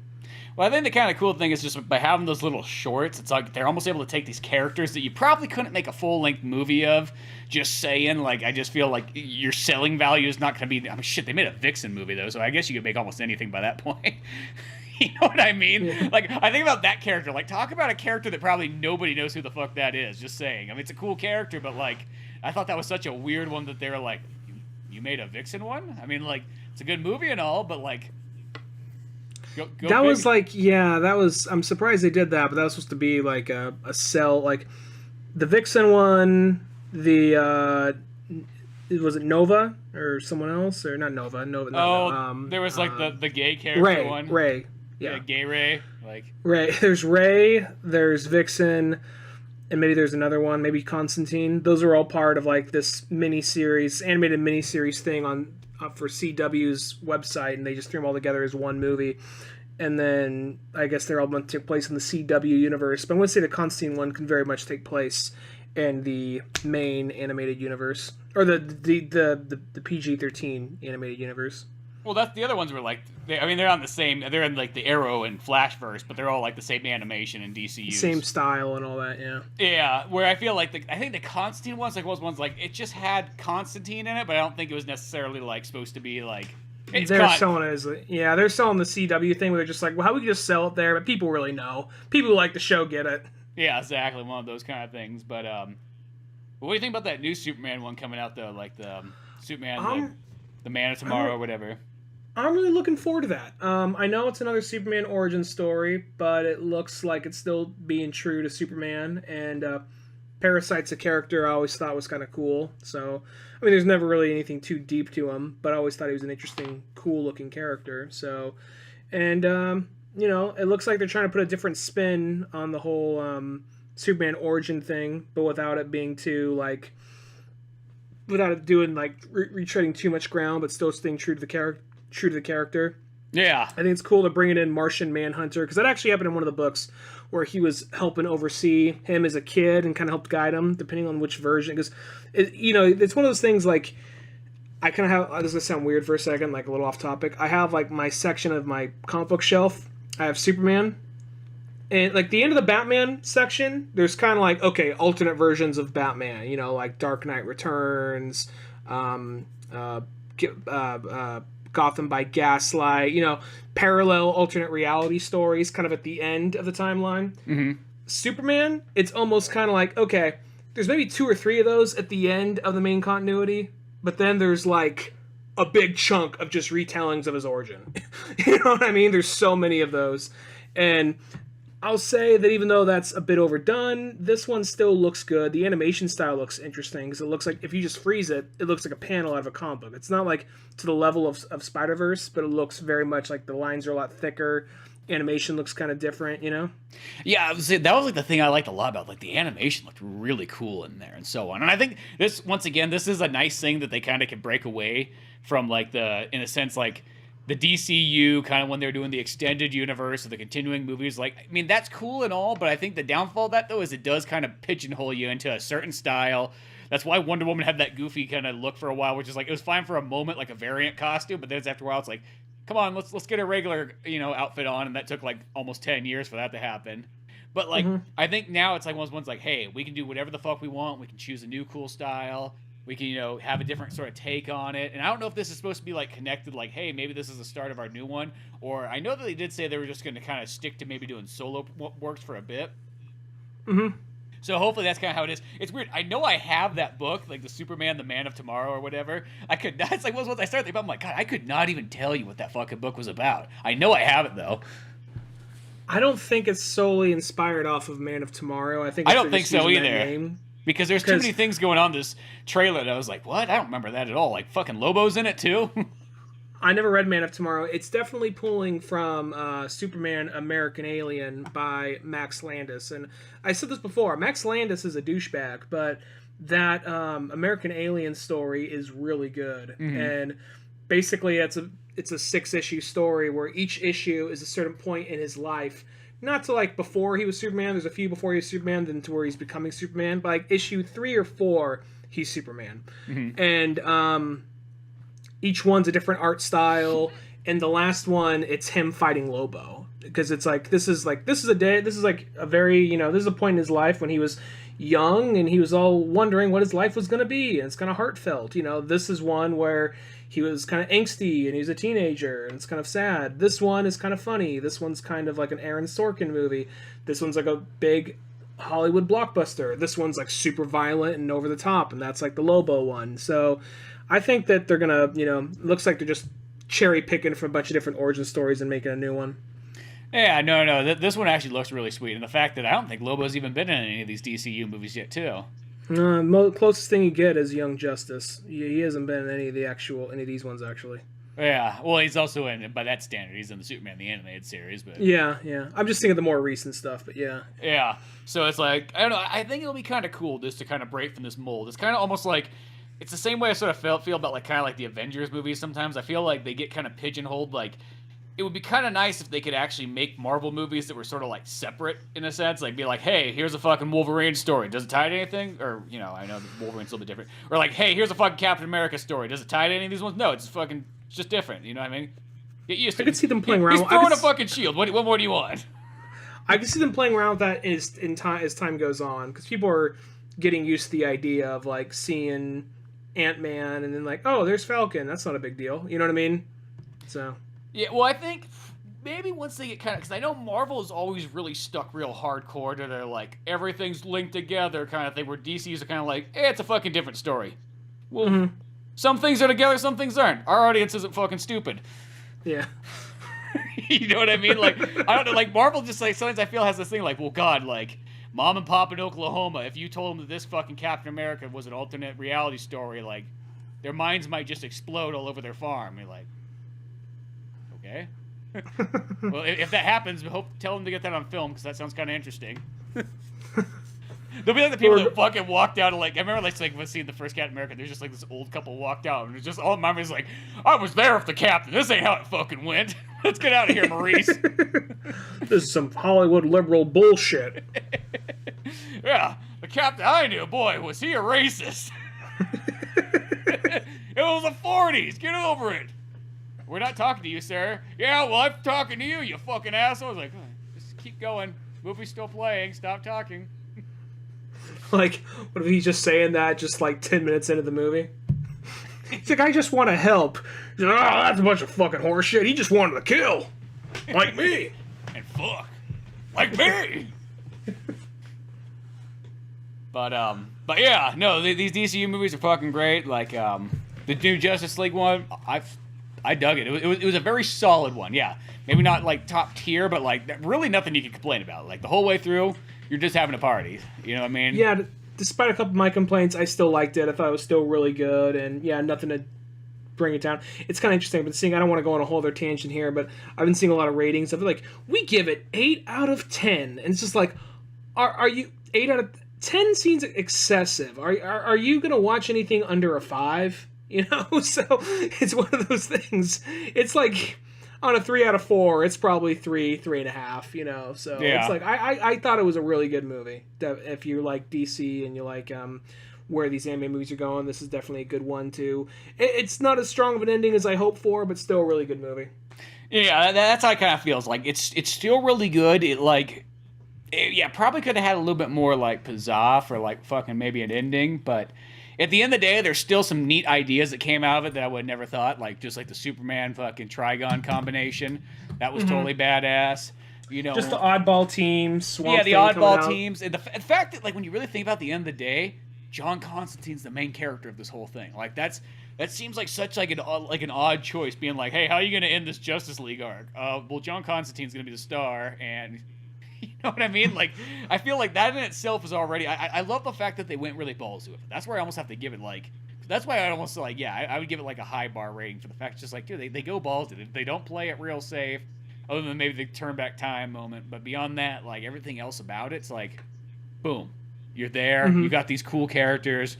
Well, I think the kind of cool thing is just by having those little shorts, it's like they're almost able to take these characters that you probably couldn't make a full-length movie of. Just saying, like, I just feel like your selling value is not going to be. I mean, shit, they made a Vixen movie though, so I guess you could make almost anything by that point. You know what I mean? Yeah. Like, I think about that character. Like, talk about a character that probably nobody knows who the fuck that is. Just saying. I mean, it's a cool character, but, like, I thought that was such a weird one that they were like, you made a Vixen one? I mean, like, it's a good movie and all, but, like, go that big. Was, like, yeah, that was, I'm surprised they did that, but that was supposed to be, like, a cell, like, the Vixen one, was it Nova? Or someone else? Or not Nova. There was, like, the gay character one. Ray. Yeah, gay Ray, like Ray. There's Ray. There's Vixen, and maybe there's another one. Maybe Constantine. Those are all part of like this animated miniseries thing on for CW's website, and they just threw them all together as one movie. And then I guess they're all going to take place in the CW universe. But I want to say the Constantine one can very much take place in the main animated universe, or the PG-13 animated universe. Well, that's the other ones were like, they're on the same. They're in like the Arrow and Flashverse, but they're all like the same animation and DCU. Same style and all that, yeah. Yeah, where I feel like I think the Constantine ones was ones like it just had Constantine in it, but I don't think it was necessarily like supposed to be like. They're selling it as they're selling the CW thing where they're just like, well, how we can just sell it there, but people really know. People who like the show get it. Yeah, exactly, one of those kind of things. But what do you think about that new Superman one coming out though? Like the Superman, the Man of Tomorrow or whatever. I'm really looking forward to that. I know it's another Superman origin story, but it looks like it's still being true to Superman. And Parasite's a character I always thought was kind of cool. So, I mean, there's never really anything too deep to him, but I always thought he was an interesting, cool-looking character. So, and, it looks like they're trying to put a different spin on the whole Superman origin thing, but without it being too, like, without it doing, like, retreading too much ground, but still staying true to the character. Yeah. I think it's cool to bring it in Martian Manhunter, because that actually happened in one of the books where he was helping oversee him as a kid and kind of helped guide him, depending on which version. Because, it's one of those things, like, I kind of have, this is going to sound weird for a second, like a little off topic. I have, like, my section of my comic book shelf. I have Superman. And, like, the end of the Batman section, there's kind of like, okay, alternate versions of Batman. Like Dark Knight Returns, Gotham by Gaslight, parallel alternate reality stories kind of at the end of the timeline. Mm-hmm. Superman, it's almost kind of like, okay, there's maybe 2 or 3 of those at the end of the main continuity, but then there's like a big chunk of just retellings of his origin. You know what I mean? There's so many of those. And I'll say that even though that's a bit overdone, this one still looks good. The animation style looks interesting because it looks like if you just freeze it, it looks like a panel out of a comic book. It's not like to the level of Spider-Verse, but it looks very much like the lines are a lot thicker animation looks kind of different, you know? Yeah, that was like the thing I liked a lot about, like the animation looked really cool in there and so on. And I think this, once again, this is a nice thing that they kind of can break away from, like in a sense, like the DCU kind of when they're doing the extended universe or the continuing movies. Like, I mean, that's cool and all, but I think the downfall of that though is it does kind of pigeonhole you into a certain style. That's why Wonder Woman had that goofy kind of look for a while, which is like, it was fine for a moment, like a variant costume, but then after a while it's like, come on, let's get a regular, outfit on, and that took like almost 10 years for that to happen. But like, I think now it's like one of those ones like, hey, we can do whatever the fuck we want. We can choose a new cool style. We can, have a different sort of take on it. And I don't know if this is supposed to be like connected, like, hey, maybe this is the start of our new one. Or I know that they did say they were just going to kind of stick to maybe doing solo works for a bit. So hopefully that's kind of how it is. It's weird. I know I have that book, like the Superman, the Man of Tomorrow or whatever. That's like once I started thinking about it, I'm like, God, I could not even tell you what that fucking book was about. I know I have it though. I don't think it's solely inspired off of Man of Tomorrow. I don't think so either. Because there's too many things going on this trailer that I was like, what? I don't remember that at all. Like fucking Lobo's in it too. I never read Man of Tomorrow. It's definitely pulling from Superman American Alien by Max Landis. And I said this before, Max Landis is a douchebag, but that American Alien story is really good. And basically it's a 6-issue story where each issue is a certain point in his life. Not to like before he was Superman, there's a few before he was Superman, then to where he's becoming Superman. But like issue 3 or 4, he's Superman. And each one's a different art style, and the last one it's him fighting Lobo, because it's like this is like a very this is a point in his life when he was young and he was all wondering what his life was going to be, and it's kind of heartfelt. This is one where he was kind of angsty and he's a teenager and it's kind of sad. This one is kind of funny. This one's kind of like an Aaron Sorkin movie. This one's like a big Hollywood blockbuster. This one's like super violent and over the top, and that's like the Lobo one. So I think that they're gonna, looks like they're just cherry picking from a bunch of different origin stories and making a new one. Yeah, no. This one actually looks really sweet, and the fact that I don't think Lobo's even been in any of these DCU movies yet, too. Closest thing you get is Young Justice. He hasn't been in any of these ones actually. Yeah, well, he's also in, by that standard, he's in the Superman the Animated Series, but yeah. I'm just thinking of the more recent stuff, but yeah. Yeah, so it's like, I don't know, I think it'll be kind of cool just to kind of break from this mold. It's kind of almost like, it's the same way I sort of feel about like kind of like the Avengers movies sometimes. I feel like they get kind of pigeonholed. Like, it would be kind of nice if they could actually make Marvel movies that were sort of like separate in a sense. Like, be like, hey, here's a fucking Wolverine story. Does it tie to anything? Or, I know Wolverine's a little bit different. Or like, hey, here's a fucking Captain America story. Does it tie to any of these ones? No, it's just different. You know what I mean? Get used to it. I could see them playing around. He's throwing a fucking shield. What more do you want? I can see them playing around with that as time goes on, because people are getting used to the idea of like seeing Ant-Man and then like, oh, there's Falcon. That's not a big deal. You know what I mean? So yeah, well, I think maybe once they get kind of, because I know Marvel is always really stuck real hardcore to their like everything's linked together kind of thing, where DC's are kind of like, hey, it's a fucking different story. Well, some things are together, some things aren't. Our audience isn't fucking stupid. Yeah. You know what I mean? Like, I don't know, like Marvel just like sometimes I feel has this thing like, well, God, like Mom and Pop in Oklahoma, if you told them that this fucking Captain America was an alternate reality story, like, their minds might just explode all over their farm. You're like, okay. Well, if that happens, tell them to get that on film, because that sounds kind of interesting. They'll be like the people that fucking walked out of like, I remember like when seeing the first Captain America, there's just like this old couple walked out, and it's just all my memories like, I was there with the captain. This ain't how it fucking went. Let's get out of here, Maurice. This is some Hollywood liberal bullshit. Yeah, the captain I knew, boy, was he a racist. It was the 40s. Get over it. We're not talking to you, sir. Yeah, well, I'm talking to you, you fucking asshole. I was like, oh, just keep going. Movie's still playing. Stop talking. Like, what if he's just saying that just like 10 minutes into the movie? He's like, I just want to help. He's like, oh, that's a bunch of fucking horse shit. He just wanted to kill. Like me. And fuck. Like me. But yeah, no, these DCU movies are fucking great. Like, the new Justice League one, I dug it. It was a very solid one, yeah. Maybe not like top tier, but like really nothing you can complain about. Like the whole way through, you're just having a party. You know what I mean? Yeah, despite a couple of my complaints, I still liked it. I thought it was still really good, and yeah, nothing to bring it down. It's kind of interesting. I've been seeing, I don't want to go on a whole other tangent here, but I've been seeing a lot of ratings of like, we give it 8 out of 10. And it's just like, are you 8 out of 10 seems excessive. Are you going to watch anything under a 5? You know? So it's one of those things. It's like on a 3 out of 4, it's probably 3.5, you know? So it's like, I thought it was a really good movie. If you like DC and you like, where these anime movies are going, this is definitely a good one too. It's not as strong of an ending as I hoped for, but still a really good movie. Yeah, that's how it kind of feels. Like it's still really good. Probably could have had a little bit more like pizzazz or like fucking maybe an ending, but at the end of the day, there's still some neat ideas that came out of it that I would have never thought. Like just like the Superman fucking Trigon combination, that was totally badass. You know, just the oddball teams. The oddball teams, and the fact that like when you really think about the end of the day, John Constantine's the main character of this whole thing. Like that seems like such like an odd choice, being like, hey, how are you going to end this Justice League arc? Well, John Constantine's going to be the star, and you know what I mean? Like, I feel like that in itself is already. I love the fact that they went really ballsy with it. That's where I almost have to give it like. That's why I almost like I would give it like a high bar rating for the fact it's just like, dude, they go ballsy. They don't play it real safe, other than maybe the turn back time moment. But beyond that, like everything else about it's like, boom. You're there. You got these cool characters.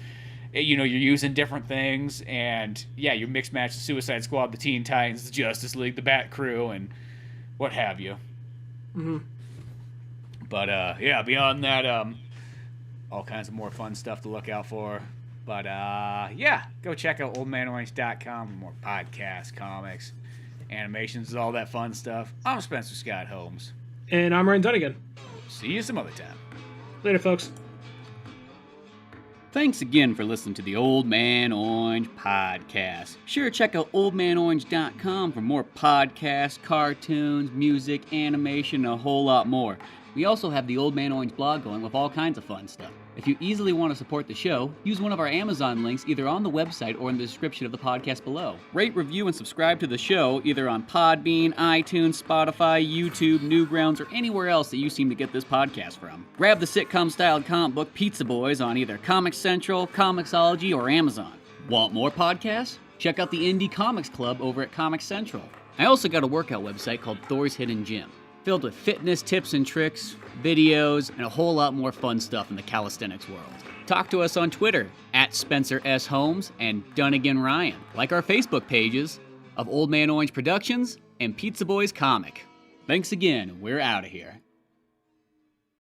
You know, you're using different things, and you mix match the Suicide Squad, the Teen Titans, the Justice League, the Bat Crew, and what have you. But beyond that, all kinds of more fun stuff to look out for. But go check out oldmanorange.com for more podcasts, comics, animations, all that fun stuff. I'm Spencer Scott Holmes, and I'm Ryan Dunnigan. See you some other time. Later, folks. Thanks again for listening to the Old Man Orange podcast. Sure, check out oldmanorange.com for more podcasts, cartoons, music, animation, and a whole lot more. We also have the Old Man Orange blog going with all kinds of fun stuff. If you easily want to support the show, use one of our Amazon links either on the website or in the description of the podcast below. Rate, review, and subscribe to the show either on Podbean, iTunes, Spotify, YouTube, Newgrounds, or anywhere else that you seem to get this podcast from. Grab the sitcom-styled comic book Pizza Boys on either Comic Central, Comixology, or Amazon. Want more podcasts? Check out the Indie Comics Club over at Comic Central. I also got a workout website called Thor's Hidden Gym, filled with fitness tips and tricks, videos, and a whole lot more fun stuff in the calisthenics world. Talk to us on Twitter at Spencer S. Holmes and Dunnigan Ryan. Like our Facebook pages of Old Man Orange Productions and Pizza Boys Comic. Thanks again, we're out of here.